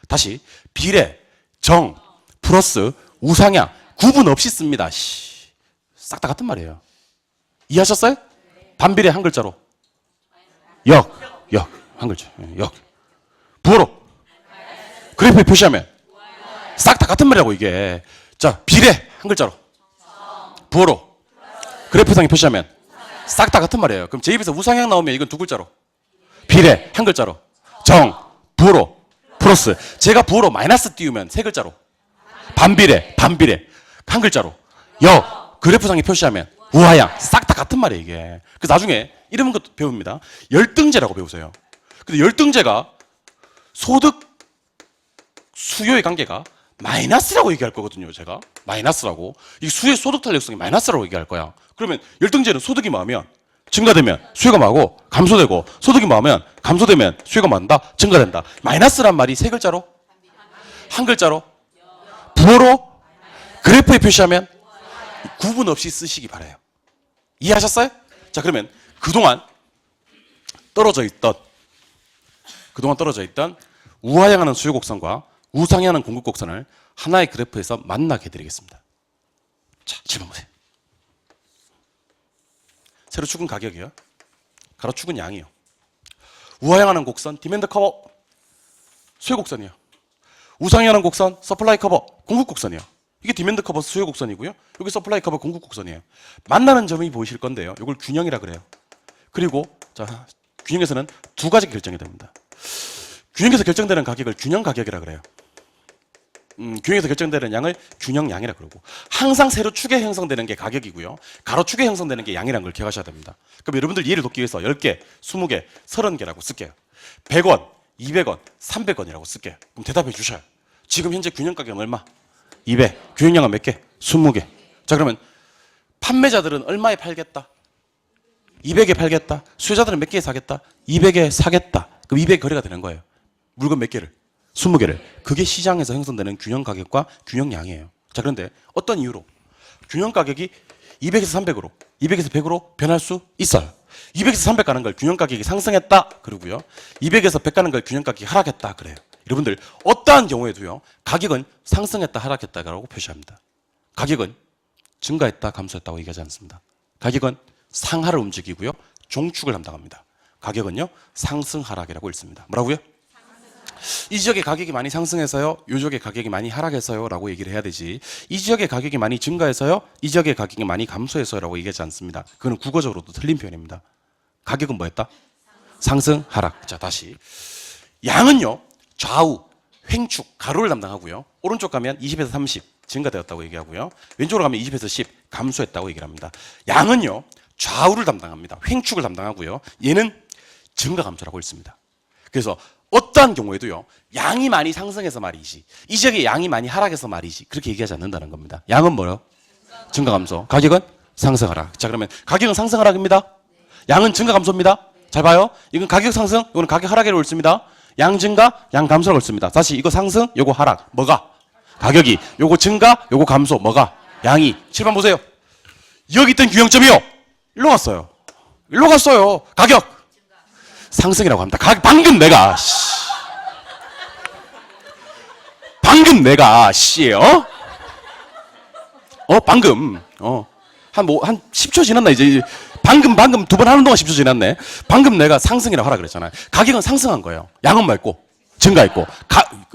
다시 비례, 정, 플러스, 우상향 구분 없이 씁니다. 싹 다 같은 말이에요. 이해하셨어요? 반비례 한 글자로 역 한 글자 역 부호로 그래프에 표시하면 싹 다 같은 말이라고 이게. 자, 비례 한 글자로 부호로 그래프상에 표시하면 싹 다 같은 말이에요. 그럼 제 입에서 우상향 나오면 이건 두 글자로 비례 한 글자로 정 부호로 플러스 제가 부호로 마이너스 띄우면 세 글자로 반비례 한 글자로 역 그래프상에 표시하면 우하향 싹 다 같은 말이에요 이게. 그래서 나중에 이런 것도 배웁니다. 열등제라고 배우세요. 근데 열등제가 소득 수요의 관계가 마이너스라고 얘기할 거거든요. 제가 마이너스라고 이 수요의 소득 탄력성이 마이너스라고 얘기할 거야. 그러면 열등제는 소득이 많으면 증가되면 수요가 많고 감소되고 소득이 많으면 감소되면 수요가 많다 증가된다. 마이너스란 말이 세 글자로 한 글자로 부호로 그래프에 표시하면 구분 없이 쓰시기 바라요. 이해하셨어요? 자, 그러면 그동안 떨어져 있던 우하향하는 수요 곡선과 우상향하는 공급곡선을 하나의 그래프에서 만나게 해드리겠습니다. 자, 7번 보세요. 세로축은 가격이요. 가로축은 양이요. 우하향하는 곡선 디맨드 커버 수요 곡선이요. 우상향하는 곡선 서플라이 커버 공급 곡선이요. 이게 디맨드 커버 수요 곡선이고요. 여기 서플라이 커버 공급 곡선이에요. 만나는 점이 보이실 건데요. 이걸 균형이라 그래요. 그리고 자, 균형에서는 두 가지 결정이 됩니다. 균형에서 결정되는 가격을 균형 가격이라 그래요. 균형에서 결정되는 양을 균형양이라 그러고, 항상 세로축에 형성되는 게 가격이고요. 가로축에 형성되는 게 양이라는 걸 기억하셔야 됩니다. 그럼 여러분들 이해를 돕기 위해서 10개, 20개, 30개라고 쓸게요. 100원, 200원, 300원이라고 쓸게요. 그럼 대답해 주셔요. 지금 현재 균형 가격은 얼마? 200. 균형양은 몇 개? 20개. 자, 그러면 판매자들은 얼마에 팔겠다? 200에 팔겠다. 수요자들은 몇 개에 사겠다? 200에 사겠다. 그럼 200 거래가 되는 거예요. 물건 몇 개를? 20개를. 그게 시장에서 형성되는 균형 가격과 균형 양이에요. 자, 그런데 어떤 이유로 균형 가격이 200에서 300으로, 200에서 100으로 변할 수 있어요. 200에서 300 가는 걸 균형 가격이 상승했다 그러고요. 200에서 100 가는 걸 균형 가격이 하락했다 그래요. 여러분들 어떠한 경우에도요. 가격은 상승했다 하락했다라고 표시합니다. 가격은 증가했다 감소했다고 얘기하지 않습니다. 가격은 상하를 움직이고요. 종축을 담당합니다. 가격은요. 상승 하락이라고 읽습니다. 뭐라고요? 이 지역의 가격이 많이 상승해서요, 이 지역의 가격이 많이 하락해서요 라고 얘기를 해야 되지, 이 지역의 가격이 많이 증가해서요, 이 지역의 가격이 많이 감소해서요 라고 얘기하지 않습니다. 그건 국어적으로도 틀린 표현입니다. 가격은 뭐였다? 상승, 하락. 자, 다시. 양은요, 좌우, 횡축, 가로를 담당하고요. 오른쪽 가면 20에서 30 증가되었다고 얘기하고요. 왼쪽으로 가면 20에서 10 감소했다고 얘기를 합니다. 양은요, 좌우를 담당합니다. 횡축을 담당하고요. 얘는 증가 감소라고 읽습니다. 그래서 어떠한 경우에도요, 양이 많이 상승해서 말이지, 이 지역에 양이 많이 하락해서 말이지, 그렇게 얘기하지 않는다는 겁니다. 양은 뭐요? 증가 감소. 가격은 상승 하락. 자, 그러면 가격은 상승 하락입니다. 양은 증가 감소입니다. 잘 봐요. 이건 가격 상승, 이거는 가격 하락이라고 읽습니다. 양 증가, 양 감소라고 읽습니다. 다시 이거 상승, 요거 하락. 뭐가? 가격이. 요거 증가, 요거 감소. 뭐가? 양이. 7번 보세요. 여기 있던 균형점이요. 일로 갔어요. 일로 갔어요. 가격. 상승이라고 합니다. 방금 내가 방금 한 10초 지났나 이제. 방금 두 번 하는 동안 10초 지났네. 방금 내가 상승이라고 하라 그랬잖아요. 가격은 상승한 거예요. 양은 뭐 했고? 증가했고.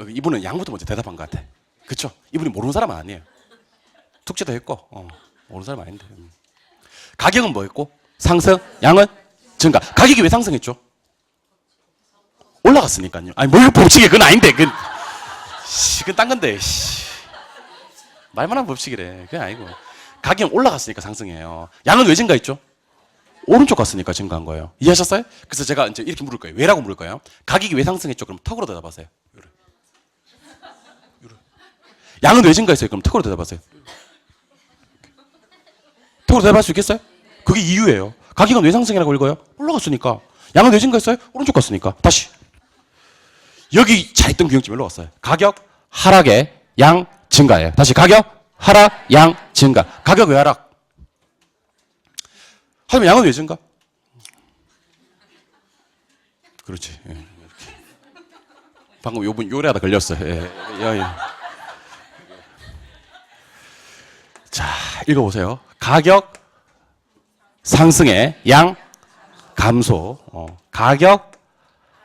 이분은 양부터 먼저 대답한 것 같아. 그쵸? 이분이 모르는 사람은 아니에요. tuk제도 했고 모르는 사람 아닌데. 가격은 뭐 했고? 상승. 양은 증가. 가격이 왜 상승했죠? 올라갔으니까요. 아니, 뭘 법칙이 그건 아닌데. 그건 딴 건데. 말만 하면 법칙이래. 그게 아니고. 가격은 올라갔으니까 상승해요. 양은 왜 증가했죠? 오른쪽 갔으니까 증가한 거예요. 이해하셨어요? 그래서 제가 이제 이렇게 물을 거예요. 왜라고 물을 거예요? 가격이 왜 상승했죠? 그럼 턱으로 대답하세요. 양은 왜 증가했어요? 그럼 턱으로 대답하세요. 턱으로 대답할 수 있겠어요? 그게 이유예요. 가격은 왜 상승이라고 읽어요? 올라갔으니까. 양은 왜 증가했어요? 오른쪽 갔으니까. 다시. 여기 잘 있던 균형점 일로 왔어요. 가격 하락에 양 증가예요. 다시 가격 하락 양 증가. 가격 왜 하락? 하면 양은 왜 증가? 그렇지. 예, 이렇게. 방금 요분 요래하다 걸렸어요. 예. 자, 읽어보세요. 가격 상승에 양 감소. 가격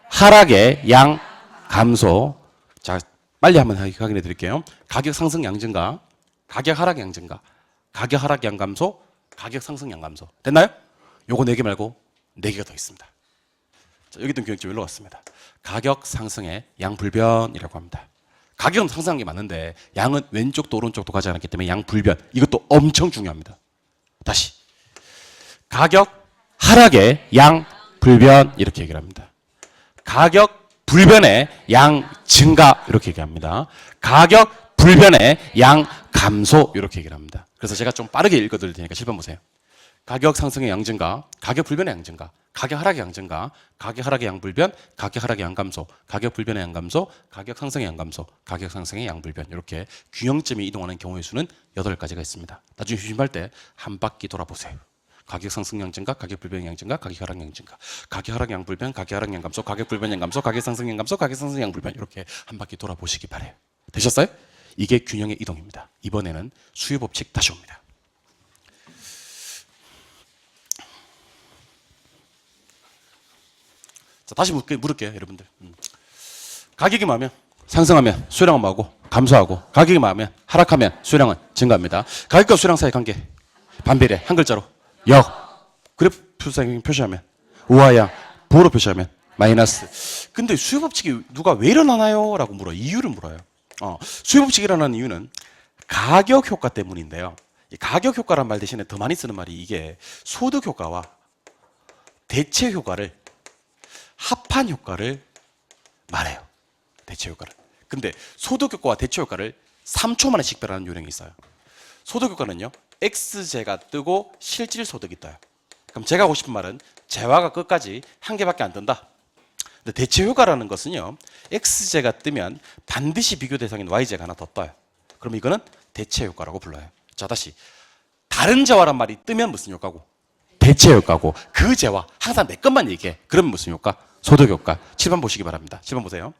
하락에 양 감소. 자, 빨리 한번 확인해 드릴게요. 가격 상승 양 증가, 가격 하락 양 증가, 가격 하락 양 감소, 가격 상승 양 감소. 됐나요? 요거 4개 말고 4개가 더 있습니다. 자, 여기 있던 균형점 일로 왔습니다. 가격 상승의 양 불변이라고 합니다. 가격은 상승한 게 맞는데 양은 왼쪽도 오른쪽도 가지 않았기 때문에 양 불변. 이것도 엄청 중요합니다. 다시. 가격 하락의 양 불변 이렇게 얘기를 합니다. 가격 불변의 양 증가 이렇게 얘기합니다. 가격 불변의 양 감소 이렇게 얘기를 합니다. 그래서 제가 좀 빠르게 읽어드릴 테니까 7번 보세요. 가격 상승의 양 증가, 가격 불변의 양 증가, 가격 하락의 양 증가, 가격 하락의 양 불변, 가격 하락의 양 감소, 가격 불변의 양 감소, 가격 상승의 양 감소, 가격 상승의 양 불변. 이렇게 균형점이 이동하는 경우의 수는 8가지가 있습니다. 나중에 휴심할 때 한 바퀴 돌아보세요. 가격 상승량 증가, 가격 불변량 증가, 가격 하락량 증가. 가격 하락량 불변, 가격 하락량 감소, 가격 불변량 감소, 가격 상승량 감소, 가격 상승량 불변. 이렇게 한 바퀴 돌아보시기 바래요. 되셨어요? 이게 균형의 이동입니다. 이번에는 수요 법칙 다시 옵니다. 자, 다시 물을게요, 여러분들. 가격이 많으면 상승하면 수요량은 뭐하고 감소하고, 가격이 많으면 하락하면 수요량은 증가합니다. 가격과 수요량 사이 관계 반비례, 한 글자로 역. 그래프상 표시하면 우하양, 부호로 표시하면 마이너스. 근데 수요 법칙이 누가 왜 일어나나요? 라고 물어요. 이유를 물어요. 수요 법칙이 일어나는 이유는 가격 효과 때문인데요. 이 가격 효과란 말 대신에 더 많이 쓰는 말이 이게 소득 효과와 대체 효과를 합한 효과를 말해요. 대체 효과를. 근데 소득 효과와 대체 효과를 3초 만에 식별하는 요령이 있어요. 소득 효과는요, X제가 뜨고 실질 소득이 떠요. 그럼 제가 하고 싶은 말은 재화가 끝까지 한 개밖에 안 뜬다. 근데 대체 효과라는 것은요, X제가 뜨면 반드시 비교 대상인 Y제가 하나 더 떠요. 그럼 이거는 대체 효과라고 불러요. 자, 다시. 다른 재화란 말이 뜨면 무슨 효과고? 대체 효과고. 그 재화 항상 내 것만 얘기해. 그러면 무슨 효과? 소득 효과. 7번 보시기 바랍니다. 7번 보세요.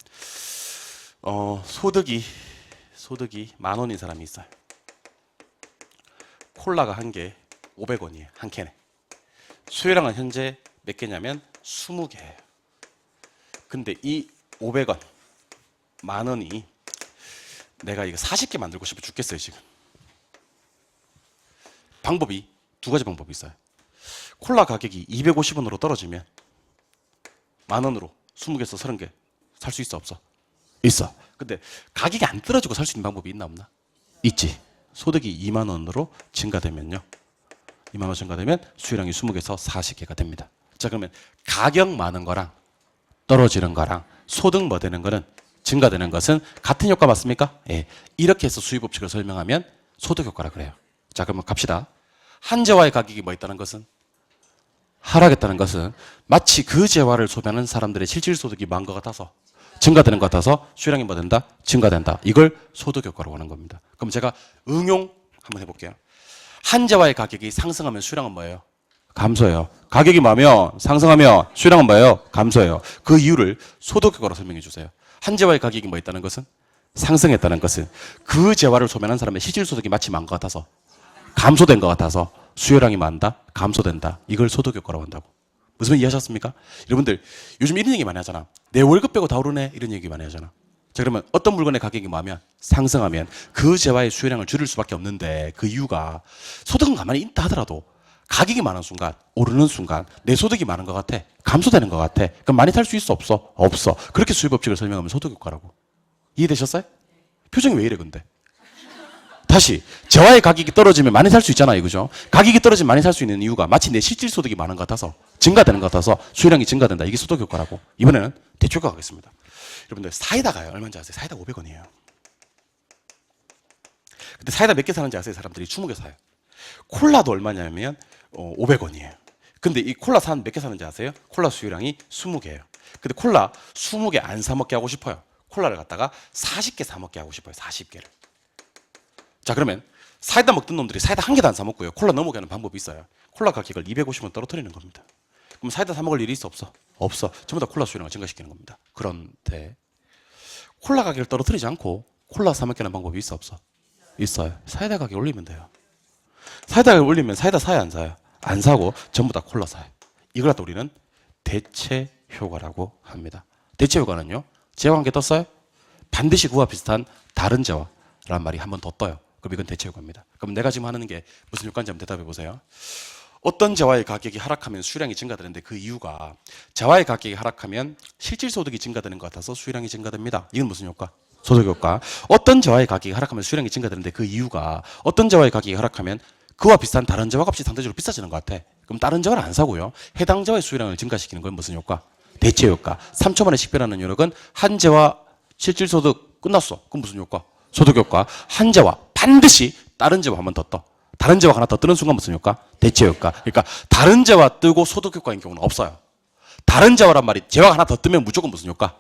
소득이 10,000원인 사람이 있어요. 콜라가 한 개 500원이에요. 한 캔에. 수요량은 현재 몇 개냐면 20개예요. 근데 이 500원, 10,000원이 내가 이거 40개 만들고 싶어 죽겠어요, 지금. 방법이 두 가지 방법이 있어요. 콜라 가격이 250원으로 떨어지면 10,000원으로 20개에서 30개 살 수 있어, 없어? 있어. 근데 가격이 안 떨어지고 살 수 있는 방법이 있나 없나? 있지. 소득이 20,000원으로 증가되면요, 20,000원 증가되면 수요량이 20개에서 40개가 됩니다. 자, 그러면 가격 많은 거랑 떨어지는 거랑 소득 뭐 되는 거는, 증가되는 것은 같은 효과 맞습니까? 예. 이렇게 해서 수요 법칙을 설명하면 소득 효과라 그래요. 자, 그러면 갑시다. 한 재화의 가격이 뭐 있다는 것은, 하락했다는 것은 마치 그 재화를 소비하는 사람들의 실질 소득이 많은 것 같아서, 증가되는 것 같아서 수요량이 뭐 된다? 증가된다. 이걸 소득 효과라고 하는 겁니다. 그럼 제가 응용 한번 해볼게요. 한 재화의 가격이 상승하면 수요량은 뭐예요? 감소해요. 가격이 많으면 상승하면 수요량은 뭐예요? 감소해요. 그 이유를 소득 효과로 설명해 주세요. 한 재화의 가격이 뭐 있다는 것은, 상승했다는 것은 그 재화를 소비하는 사람의 실질 소득이 마치 많은 것 같아서, 감소된 것 같아서 수요량이 많다? 감소된다. 이걸 소득 효과라고 한다고. 무슨 말 이해하셨습니까? 여러분들 요즘 이런 얘기 많이 하잖아. 내 월급 빼고 다 오르네, 이런 얘기 많이 하잖아. 자, 그러면 어떤 물건의 가격이 많으면, 상승하면 그 재화의 수요량을 줄일 수밖에 없는데, 그 이유가 소득은 가만히 있다 하더라도 가격이 많은 순간, 오르는 순간 내 소득이 많은 것 같아, 감소되는 것 같아. 그럼 많이 살 수 있어, 없어? 없어. 그렇게 수요 법칙을 설명하면 소득 효과라고. 이해되셨어요? 표정이 왜 이래 근데? 다시, 재화의 가격이 떨어지면 많이 살 수 있잖아요, 그죠? 가격이 떨어지면 많이 살 수 있는 이유가 마치 내 실질 소득이 많은 것 같아서, 증가되는 것 같아서 수요량이 증가된다. 이게 소득 효과라고. 이번에는 대체 효과 가겠습니다. 여러분들 사이다가요, 얼마인지 아세요? 사이다 500원이에요. 근데 사이다 몇 개 사는지 아세요? 사람들이 20개 사요. 콜라도 얼마냐면 500원이에요. 근데 이 콜라 몇 개 사는지 아세요? 콜라 수요량이 20개예요. 근데 콜라 20개 안 사 먹게 하고 싶어요. 콜라를 갖다가 40개 사 먹게 하고 싶어요. 40개를. 자, 그러면 사이다 먹던 놈들이 사이다 한 개도 안 사 먹고요, 콜라 넘어게 하는 방법이 있어요. 콜라 가격을 250원 떨어뜨리는 겁니다. 그럼 사이다 사 먹을 일이 있어, 없어? 없어. 전부 다 콜라 수요량을 증가시키는 겁니다. 그런데 콜라 가격을 떨어뜨리지 않고 콜라 사 먹게 하는 방법이 있어, 없어? 있어요. 사이다 가격 올리면 돼요. 사이다 가격 올리면 사이다 사요, 안 사요? 안 사고 전부 다 콜라 사요. 이걸 갖다 우리는 대체 효과라고 합니다. 대체 효과는요, 재화 한 개 떴어요? 반드시 그와 비슷한 다른 재화라는 말이 한 번 더 떠요. 그럼 이건 대체 효과입니다. 그럼 내가 지금 하는 게 무슨 효과인지 한번 대답해 보세요. 어떤 재화의 가격이 하락하면 수요량이 증가되는데, 그 이유가 재화의 가격이 하락하면 실질 소득이 증가되는 것 같아서 수요량이 증가됩니다. 이건 무슨 효과? 소득 효과. 어떤 재화의 가격이 하락하면 수요량이 증가되는데, 그 이유가 어떤 재화의 가격이 하락하면 그와 비슷한 다른 재화 값이 상대적으로 비싸지는 것 같아. 그럼 다른 재화를 안 사고요, 해당 재화의 수요량을 증가시키는 건 무슨 효과? 대체 효과. 3초 만에 식별하는 요령은 한 재화 실질 소득 끝났어. 그럼 무슨 효과? 소득 효과. 한 재화 반드시 다른 재화 한 번 더 떠. 다른 재화 하나 더 뜨는 순간 무슨 효과? 대체 효과. 그러니까 다른 재화 뜨고 소득 효과인 경우는 없어요. 다른 재화란 말이, 재화 하나 더 뜨면 무조건 무슨 효과?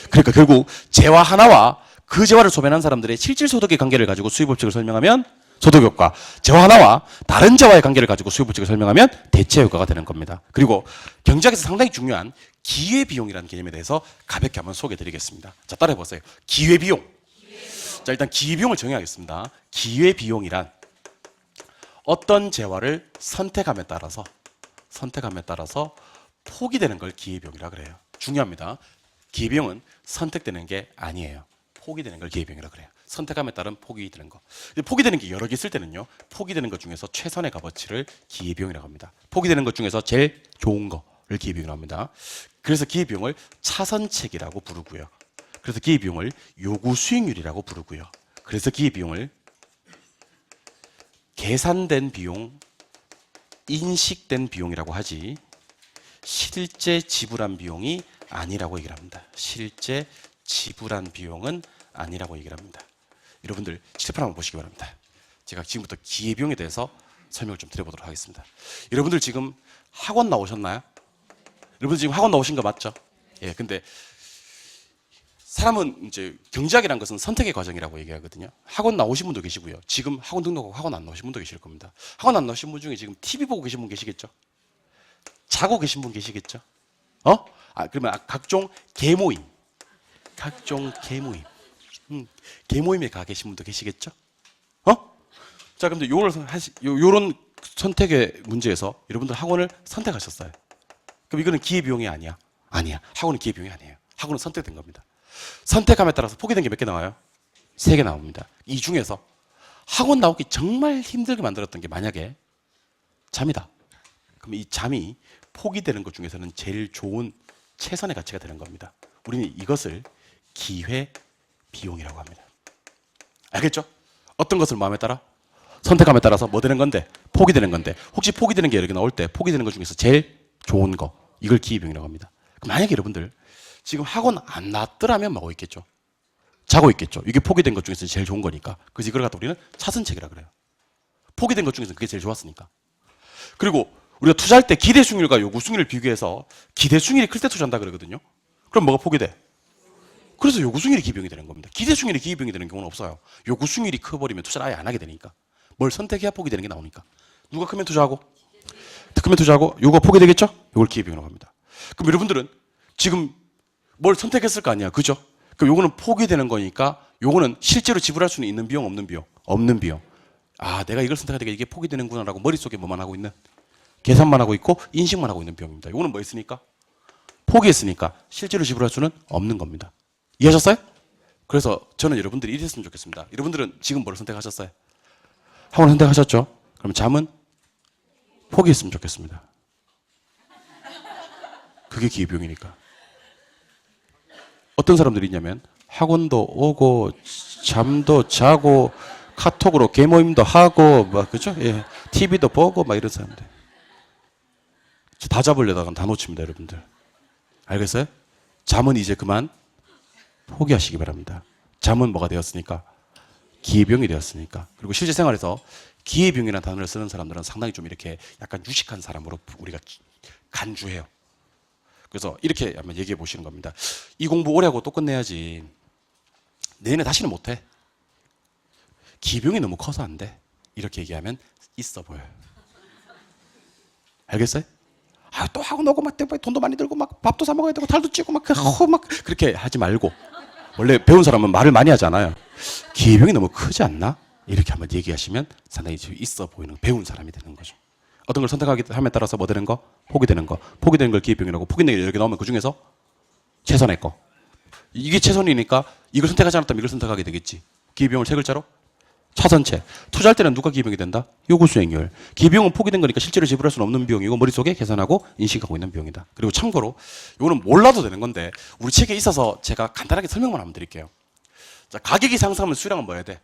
그러니까 결국 재화 하나와 그 재화를 소비하는 사람들의 실질 소득의 관계를 가지고 수요 법칙을 설명하면 소득효과. 재화 하나와 다른 재화의 관계를 가지고 수요법칙을 설명하면 대체효과가 되는 겁니다. 그리고 경제학에서 상당히 중요한 기회비용이라는 개념에 대해서 가볍게 한번 소개해드리겠습니다. 자, 따라해보세요. 기회비용. 자, 일단 기회비용을 정의하겠습니다. 기회비용이란 어떤 재화를 선택함에 따라서 포기되는 걸 기회비용이라 그래요. 중요합니다. 기회비용은 선택되는 게 아니에요. 포기되는 걸 기회비용이라 그래요. 선택함에 따른 포기되는 거. 포기되는 게 여러 개 있을 때는요. 포기되는 것 중에서 최선의 값어치를 기회비용이라고 합니다. 포기되는 것 중에서 제일 좋은 거를 기회비용이라고 합니다. 그래서 기회비용을 차선책이라고 부르고요. 그래서 기회비용을 요구 수익률이라고 부르고요. 그래서 기회비용을 계산된 비용, 인식된 비용이라고 하지 실제 지불한 비용이 아니라고 얘기를 합니다. 실제 지불한 비용은 아니라고 얘기를 합니다. 여러분들 칠판 한번 보시기 바랍니다. 제가 지금부터 기회비용에 대해서 설명을 좀 드려보도록 하겠습니다. 여러분들 지금 학원 나오셨나요? 여러분들 지금 학원 나오신 거 맞죠? 예, 근데 사람은 이제 경제학이라는 것은 선택의 과정이라고 얘기하거든요. 학원 나오신 분도 계시고요. 지금 학원 등록하고 학원 안 나오신 분도 계실 겁니다. 학원 안 나오신 분 중에 지금 TV 보고 계신 분 계시겠죠? 자고 계신 분 계시겠죠? 그러면 각종 개모임. 개모임에 가 계신 분도 계시겠죠? 자, 근데 요런 선택의 문제에서 여러분들 학원을 선택하셨어요. 그럼 이거는 기회비용이 아니야? 아니야. 학원은 기회비용이 아니에요. 학원은 선택된 겁니다. 선택함에 따라서 포기된 게 몇 개 나와요? 3개 나옵니다. 이 중에서 학원 나오기 정말 힘들게 만들었던 게 만약에 잠이다. 그럼 이 잠이 포기되는 것 중에서는 제일 좋은 최선의 가치가 되는 겁니다. 우리는 이것을 기회비용이라고 합니다. 알겠죠? 어떤 것을 마음에 따라? 선택함에 따라서 뭐 되는 건데? 포기되는 건데. 혹시 포기되는 게 여러 개 나올 때 포기되는 것 중에서 제일 좋은 거, 이걸 기회비용이라고 합니다. 그럼 만약에 여러분들 지금 학원 안 나왔더라면 뭐하고 있겠죠? 자고 있겠죠. 이게 포기된 것 중에서 제일 좋은 거니까. 그래서 이걸 갖다 우리는 차선책이라 그래요. 포기된 것 중에서 그게 제일 좋았으니까. 그리고 우리가 투자할 때 기대 수익률과 요구 수익률을 비교해서 기대 수익률이 클 때 투자한다 그러거든요. 그럼 뭐가 포기돼? 그래서 요구 수익률이 기회비용이 되는 겁니다. 기대 수익률이 기회비용이 되는 경우는 없어요. 요구 수익률이 커버리면 투자를 아예 안 하게 되니까. 뭘 선택해야 포기되는 게 나오니까. 누가 크면 투자하고? 크면 투자하고 요거 포기되겠죠? 요걸 기회비용이라고 합니다. 그럼 여러분들은 지금 뭘 선택했을 거 아니야. 그죠? 그럼 요거는 포기되는 거니까 요거는 실제로 지불할 수는 있는 비용, 없는 비용? 없는 비용. 아, 내가 이걸 선택하니까 이게 포기되는구나라고 머릿속에 뭐만 하고 있는? 계산만 하고 있고 인식만 하고 있는 비용입니다. 요거는 뭐 했으니까? 포기했으니까 실제로 지불할 수는 없는 겁니다. 이해하셨어요? 그래서 저는 여러분들이 이랬으면 좋겠습니다. 여러분들은 지금 뭘 선택하셨어요? 학원 선택하셨죠? 그럼 잠은 포기했으면 좋겠습니다. 그게 기회비용이니까. 어떤 사람들이 있냐면 학원도 오고 잠도 자고 카톡으로 개모임도 하고 막 그죠? 예. TV도 보고 막 이런 사람들. 다 잡으려다가 다 놓칩니다, 여러분들. 알겠어요? 잠은 이제 그만 포기하시기 바랍니다. 잠은 뭐가 되었으니까? 기회비용이 되었으니까. 그리고 실제 생활에서 기회비용이라는 단어를 쓰는 사람들은 상당히 좀 이렇게 약간 유식한 사람으로 우리가 간주해요. 그래서 이렇게 한번 얘기해 보시는 겁니다. 이 공부 오래 하고 또 끝내야지. 내년에 다시는 못해. 기회비용이 너무 커서 안 돼. 이렇게 얘기하면 있어 보여요. 알겠어요? 또 하고 노고 막 돈도 많이 들고 막 밥도 사 먹어야 되고 달도 찌고 막 그렇게 하지 말고 원래 배운 사람은 말을 많이 하잖아요. 기회비용이 너무 크지 않나? 이렇게 한번 얘기하시면 상당히 있어 보이는 배운 사람이 되는 거죠. 어떤 걸 선택하기에 따라서 뭐 되는 거? 포기되는 거. 포기되는 걸 기회비용이라고. 포기되는 게 여러 개 나오면 그 중에서 최선의 거. 이게 최선이니까 이걸 선택하지 않았다면 이걸 선택하게 되겠지. 기회비용을 세 글자로? 차선책. 투자할 때는 누가 기회비용이 된다? 요구 수익률. 기회비용은 포기된 거니까 실제로 지불할 수는 없는 비용이고 머릿속에 계산하고 인식하고 있는 비용이다. 그리고 참고로 이거는 몰라도 되는 건데 우리 책에 있어서 제가 간단하게 설명만 한번 드릴게요. 자, 가격이 상승하면 수량은 뭐 해야 돼?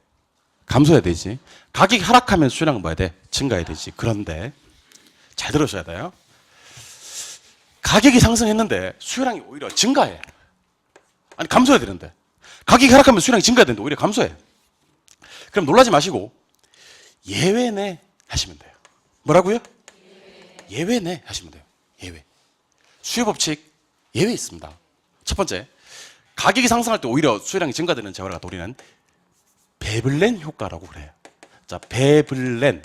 감소해야 되지. 가격이 하락하면 수량은 뭐 해야 돼? 증가해야 되지. 그런데 잘 들으셔야 돼요. 가격이 상승했는데 수량이 오히려 증가해. 아니 감소해야 되는데 가격이 하락하면 수량이 증가해야 되는데 오히려 감소해. 그럼 놀라지 마시고 예외네 하시면 돼요. 뭐라고요? 예외네 하시면 돼요. 예외. 수요법칙 예외 있습니다. 첫 번째, 가격이 상승할 때 오히려 수요량이 증가되는 재화를 갖다 우리는 베블렌 효과라고 그래요. 자, 베블렌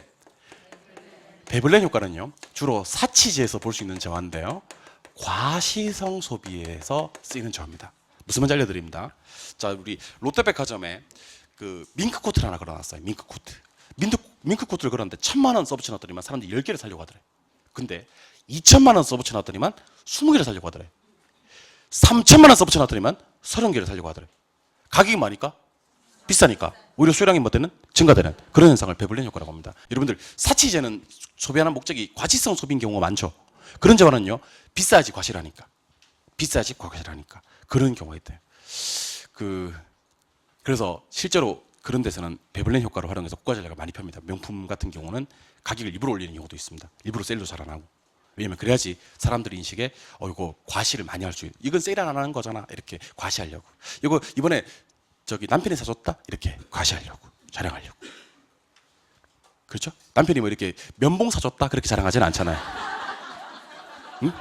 효과는요, 주로 사치제에서 볼 수 있는 저하인데요, 과시성 소비에서 쓰이는 저하입니다. 무슨 말인지 알려드립니다. 자, 우리 롯데백화점에 그 밍크 코트를 하나 걸어놨어요. 밍크 코트. 밍크 코트를 걸었는데 1,000만 원 써붙여놨더니만 사람들이 10개를 사려고 하더래. 근데 2,000만 원 써붙여놨더니만 20개를 사려고 하더래. 3,000만 원 써붙여놨더니만 30개를 사려고 하더래. 가격이 많으니까? 비싸니까. 오히려 수요량이 뭐 되는? 증가되는 그런 현상을 베블렌 효과라고 합니다. 여러분들, 사치제는 소비하는 목적이 과시성 소비인 경우가 많죠. 그런 저하는요, 비싸야지 과시라니까. 비싸야지 과시라니까. 그런 경우가 있대요. 그래서 실제로 그런 데서는 베블렌 효과를 활용해서 고가 전략을 많이 펴니다. 명품 같은 경우는 가격을 일부러 올리는 경우도 있습니다. 일부러 세일도 잘 안 하고. 왜냐면 그래야지 사람들 인식에 이거 과시를 많이 할 수 있는, 이건 세일 안 하는 거잖아, 이렇게 과시하려고. 이거 이번에 저기 남편이 사줬다, 이렇게 과시하려고, 자랑하려고. 그렇죠? 남편이 뭐 이렇게 면봉 사줬다 그렇게 자랑하지는 않잖아요. 응?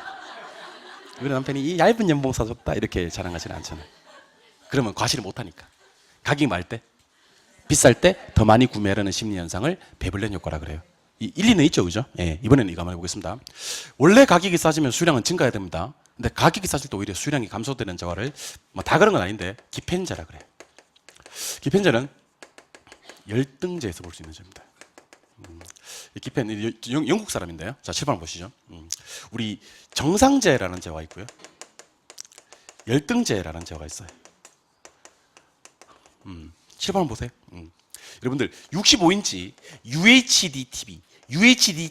우리 남편이 이 얇은 면봉 사줬다 이렇게 자랑하지는 않잖아요. 그러면 과시를 못하니까. 가격이 많을 때, 비쌀 때 더 많이 구매하려는 심리 현상을 베블렌 효과라 그래요. 일리는 있죠, 그죠? 예, 이번에는 이거 한번 해보겠습니다. 원래 가격이 싸지면 수량은 증가해야 됩니다. 근데 가격이 싸질 때 오히려 수량이 감소되는 저하를, 뭐 다 그런 건 아닌데 기펜제라 그래요. 기펜제는 열등제에서 볼 수 있는 점입니다. 기펜, 영국 사람인데요. 자, 7번 보시죠. 우리 정상제라는 제가 있고요, 열등제라는 제가 있어요. 7번 보세요. 여러분들, 65인치 UHD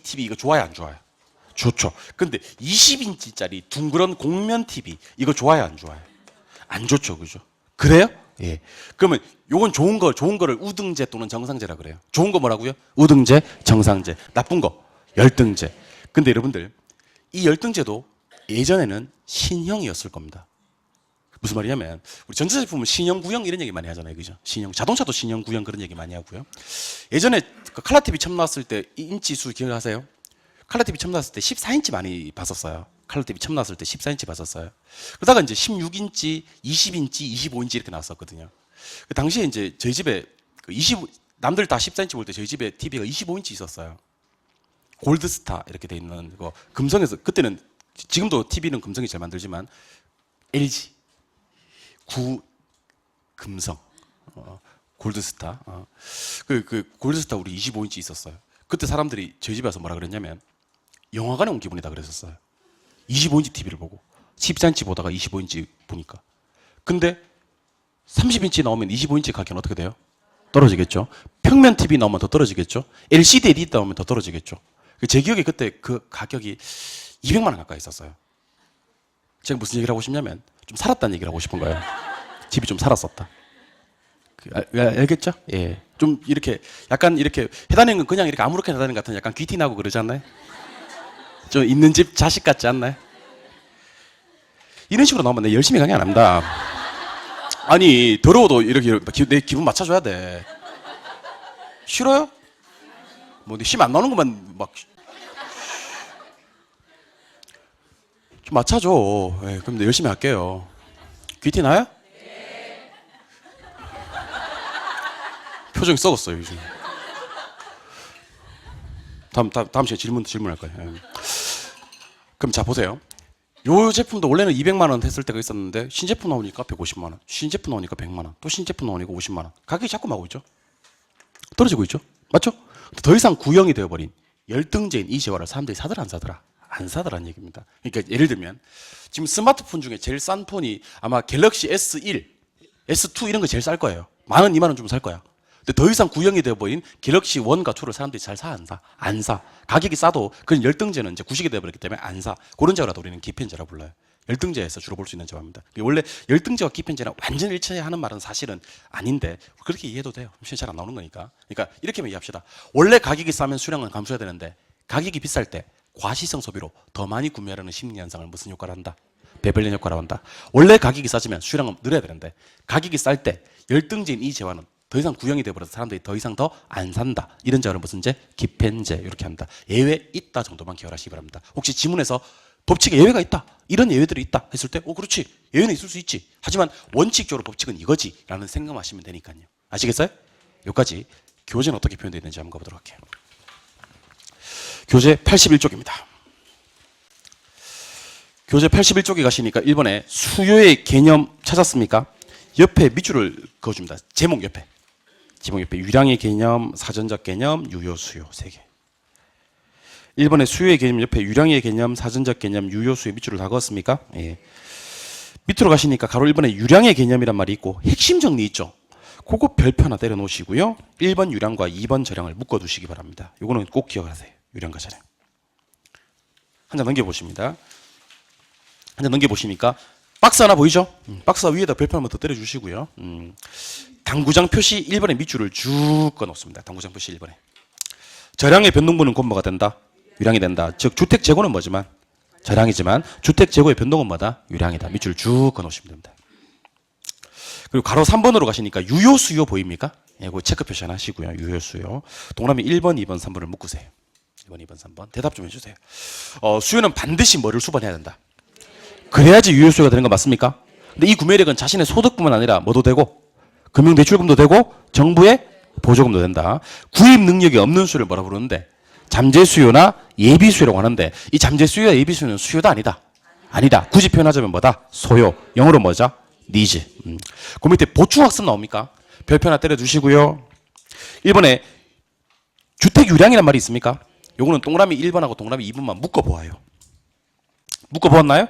TV 이거 좋아요, 안 좋아요? 좋죠. 근데 20인치짜리 둥그런 곡면 TV 이거 좋아요, 안 좋아요? 안 좋죠, 그죠? 그래요? 예. 그러면 요건 좋은 거를 우등제 또는 정상제라 그래요. 좋은 거 뭐라고요? 우등제, 정상제. 나쁜 거 열등제. 근데 여러분들, 이 열등제도 예전에는 신형이었을 겁니다. 무슨 말이냐면, 우리 전자제품은 신형, 구형 이런 얘기 많이 하잖아요, 그죠? 신형, 자동차도 신형, 구형 그런 얘기 많이 하고요. 예전에 그 칼라 TV 처음 나왔을 때 인치 수 기억하세요? 칼라 TV 처음 나왔을 때 14인치 많이 봤었어요. 칼라 TV 처음 나왔을 때 14인치 봤었어요. 그러다가 이제 16인치, 20인치, 25인치 이렇게 나왔었거든요. 그 당시에 이제 저희 집에 남들 다 14인치 볼 때 저희 집에 TV가 25인치 있었어요. 골드스타 이렇게 돼 있는 거, 금성에서, 그때는, 지금도 TV는 금성이 잘 만들지만 LG, 금성, 골드스타, 그 골드스타 우리 25인치 있었어요. 그때 사람들이 저희 집에 와서 뭐라 그랬냐면 영화관에 온 기분이다 그랬었어요. 25인치 TV를 보고 14인치 보다가 25인치 보니까. 근데 30인치 나오면 25인치 가격은 어떻게 돼요? 떨어지겠죠. 평면 TV 나오면 더 떨어지겠죠. LCD LED 나오면 더 떨어지겠죠. 제 기억에 그때 그 가격이 200만 원 가까이 있었어요. 제가 무슨 얘기를 하고 싶냐면 좀 살았다는 얘기를 하고 싶은 거예요. 집이 좀 살았었다. 알겠죠? 예. 좀 이렇게 약간 이렇게 해다니는 건 그냥 이렇게 아무렇게나 해다니는 것 같은 약간 귀티 나고 그러지 않나요? 좀 있는 집 자식 같지 않나요? 이런 식으로 나오면 내 열심히 강의 안 합니다. 아니, 더러워도 이렇게 내 기분 맞춰줘야 돼. 싫어요? 뭐 심 안 나오는 것만 막 좀 맞춰줘. 예, 그럼 열심히 할게요. 귀티 나요? 네. 표정이 썩었어요, 요즘. 다음 시간에 질문할 거예요. 예. 그럼 자, 보세요. 요 제품도 원래는 200만 원 했을 때가 있었는데 신제품 나오니까 150만 원, 신제품 나오니까 100만 원, 또 신제품 나오니까 50만 원. 가격이 자꾸 나오고 있죠. 떨어지고 있죠. 맞죠? 더 이상 구형이 되어버린 열등제인 이 제화를 사람들이 사더라 안 사더라? 안 사더라는 얘기입니다. 그러니까 예를 들면 지금 스마트폰 중에 제일 싼 폰이 아마 갤럭시 S1, S2 이런 거 제일 쌀 거예요. 10,000원, 20,000원 주면 살 거야. 근데 더 이상 구형이 되어버린 갤럭시 1과 2를 사람들이 잘 사, 안 사? 안 사. 가격이 싸도 그런 열등제는 이제 구식이 되어버렸기 때문에 안 사. 그런 제화라도 우리는 기펜제라 불러요. 열등제에서 주로 볼 수 있는 제화입니다. 원래 열등제와 기펜제랑 완전 일치하는 말은 사실은 아닌데 그렇게 이해해도 돼요. 시간이 잘 안 나오는 거니까. 그러니까 이렇게만 이해합시다. 원래 가격이 싸면 수량은 감소해야 되는데 가격이 비쌀 때 과시성 소비로 더 많이 구매하려는 심리 현상을 무슨 효과를 한다? 베블렌 효과라고 한다. 원래 가격이 싸지면 수량은 늘어야 되는데 가격이 쌀 때 열등제인 이 제화는 더 이상 구형이 되어버려서 사람들이 더 이상 더 안 산다. 이런 제화를 무슨 제? 기펜제 이렇게 한다. 예외 있다 정도만 기억하시기 바랍니다. 혹시 지문에서 법칙에 예외가 있다. 이런 예외들이 있다 했을 때 그렇지. 예외는 있을 수 있지. 하지만 원칙적으로 법칙은 이거지 라는 생각하시면 되니까요. 아시겠어요? 여기까지 교재는 어떻게 표현되어 있는지 한번 가보도록 할게요. 교재 81쪽입니다. 교재 81쪽에 가시니까 1번에 수요의 개념 찾았습니까? 옆에 밑줄을 그어줍니다. 제목 옆에. 제목 옆에 유량의 개념, 사전적 개념, 유효, 수요 3개. 1번에 수요의 개념 옆에 유량의 개념, 사전적 개념, 유효, 수요 밑줄을 다 그었습니까? 예. 밑으로 가시니까 가로 1번에 유량의 개념이란 말이 있고 핵심 정리 있죠? 그거 별표 하나 때려 놓으시고요. 1번 유량과 2번 저량을 묶어 두시기 바랍니다. 요거는 꼭 기억하세요. 유량과 저량. 한 장 넘겨보십니다. 한 장 넘겨보시니까 박스 하나 보이죠? 박스 위에다 별표 한번 더 때려주시고요. 당구장 표시 1번에 밑줄을 쭉 꺼놓습니다. 당구장 표시 1번에. 저량의 변동분은 곧 뭐가 된다? 유량이 된다. 즉 주택 재고는 뭐지만 저량이지만 주택 재고의 변동은 뭐다? 유량이다. 밑줄 쭉 꺼놓으시면 됩니다. 그리고 가로 3번으로 가시니까 유효 수요 보입니까? 예, 그거 체크 표시 하나 하시고요. 유효 수요. 동그라미 1번, 2번, 3번을 묶으세요. 1번, 2번, 3번. 대답 좀 해주세요. 수요는 반드시 뭐를 수반해야 된다. 그래야지 유효 수요가 되는 거 맞습니까? 근데 이 구매력은 자신의 소득뿐만 아니라 뭐도 되고 금융대출금도 되고 정부의 보조금도 된다. 구입 능력이 없는 수요를 뭐라 부르는데 잠재 수요나 예비 수요라고 하는데 이 잠재 수요와 예비 수요는 수요다 아니다. 아니다. 굳이 표현하자면 뭐다? 소요. 영어로 뭐죠? 니즈. 그 밑에 보충학습 나옵니까? 별표 하나 때려주시고요. 1번에 주택 유량이란 말이 있습니까? 요거는 동그라미 1번하고 동그라미 2번만 묶어보아요. 묶어보았나요?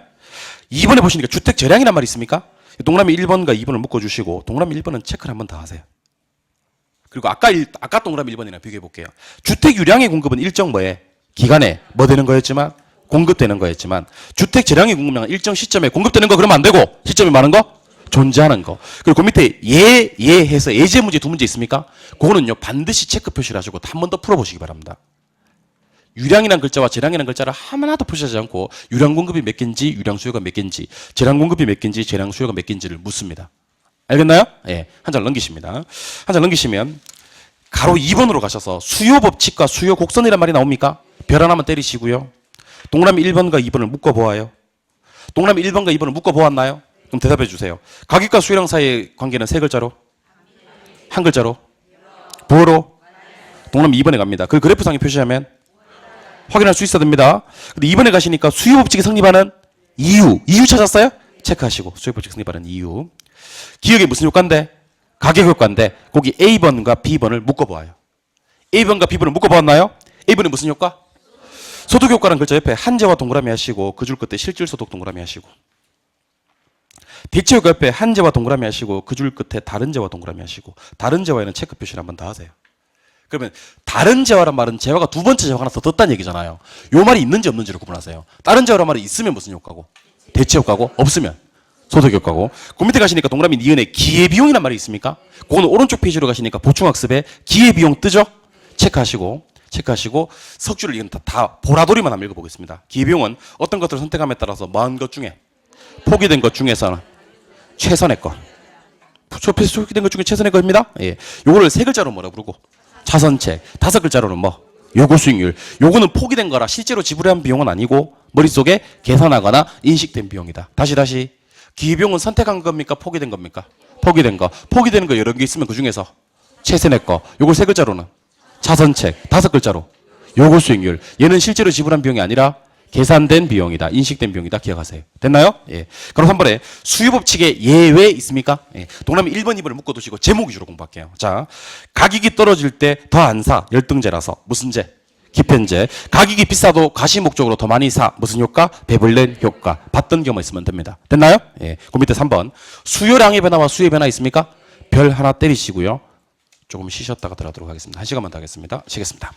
2번에 보시니까 주택 저량이란 말이 있습니까? 동그라미 1번과 2번을 묶어주시고 동그라미 1번은 체크를 한번 더 하세요. 그리고 아까 동그라미 1번이랑 비교해 볼게요. 주택 유량의 공급은 일정 뭐에 기간에 뭐 되는 거였지만 공급되는 거였지만 주택 저량의 공급량은 일정 시점에 공급되는 거 그러면 안 되고 시점이 많은 거 존재하는 거. 그리고 그 밑에 예 해서 예제 문제 2문제 있습니까? 그거는요 반드시 체크 표시를 하시고 한 번 더 풀어보시기 바랍니다. 유량이라는 글자와 재량이라는 글자를 하나도 표시하지 않고 유량 공급이 몇 개인지 유량 수요가 몇 개인지 재량 공급이 몇 개인지 재량 수요가 몇 개인지를 묻습니다. 알겠나요? 예, 한 장 넘기십니다. 한 장 넘기시면 가로 2번으로 가셔서 수요 법칙과 수요 곡선이란 말이 나옵니까? 별 하나만 때리시고요. 동그라미 1번과 2번을 묶어보아요. 동그라미 1번과 2번을 묶어보았나요? 그럼 대답해 주세요. 가격과 수요량 사이의 관계는 세 글자로? 한 글자로? 뭐로? 동그라미 2번에 갑니다. 그 그래프상에 표시하면 확인할 수 있어야 됩니다. 근데 2번에 가시니까 수요 법칙이 성립하는 이유 찾았어요? 체크하시고 수요 법칙 성립하는 이유. 기억에 무슨 효과인데? 가격 효과인데 거기 A번과 B번을 묶어보아요. A번과 B번을 묶어보았나요? A번이 무슨 효과? 소득 효과라는 글자 옆에 한재와 동그라미 하시고 그 줄 끝에 실질 소득 동그라미 하시고 대체 효과 옆에 한재와 동그라미 하시고 그 줄 끝에 다른 재와 동그라미 하시고 다른 재와에는 체크 표시를 한번 더 하세요. 그러면 다른 재화란 말은 재화가 두 번째 재화가 하나 더 떴다는 얘기잖아요. 요 말이 있는지 없는지를 구분하세요. 다른 재화란 말이 있으면 무슨 효과고? 대체 효과고 없으면 소득 효과고. 그 밑에 가시니까 동그라미 니은에 기회비용이란 말이 있습니까? 그거는 오른쪽 페이지로 가시니까 보충학습에 기회비용 뜨죠? 체크하시고 석줄을 이건 다 보라돌이만 한번 읽어보겠습니다. 기회비용은 어떤 것들을 선택함에 따라서 많은 것 중에 포기된 것 중에서 최선의 것. 포기된 것 중에 최선의 것입니다. 예. 요거를 세 글자로 뭐라 부르고? 차선책. 5글자로는 뭐? 요구 수익률. 요거는 포기된 거라 실제로 지불한 비용은 아니고 머릿속에 계산하거나 인식된 비용이다. 다시. 기회비용은 선택한 겁니까? 포기된 겁니까? 포기된 거. 포기되는 거 여러 개 있으면 그 중에서 최선의 거. 요걸 세 글자로는 차선책. 5글자로 요구 수익률. 얘는 실제로 지불한 비용이 아니라 계산된 비용이다. 인식된 비용이다. 기억하세요. 됐나요? 예. 그럼 3번에 수요 법칙에 예외 있습니까? 예. 동그라미 1번, 2번을 묶어두시고 제목 위주로 공부할게요. 자, 가격이 떨어질 때 더 안 사. 열등제라서. 무슨 제? 기편제. 가격이 비싸도 가시 목적으로 더 많이 사. 무슨 효과? 배불린 효과. 봤던 경우 있으면 됩니다. 됐나요? 예. 그 밑에 3번. 수요량의 변화와 수요의 변화 있습니까? 별 하나 때리시고요. 조금 쉬셨다가 들어가도록 하겠습니다. 1시간만 더 하겠습니다. 쉬겠습니다.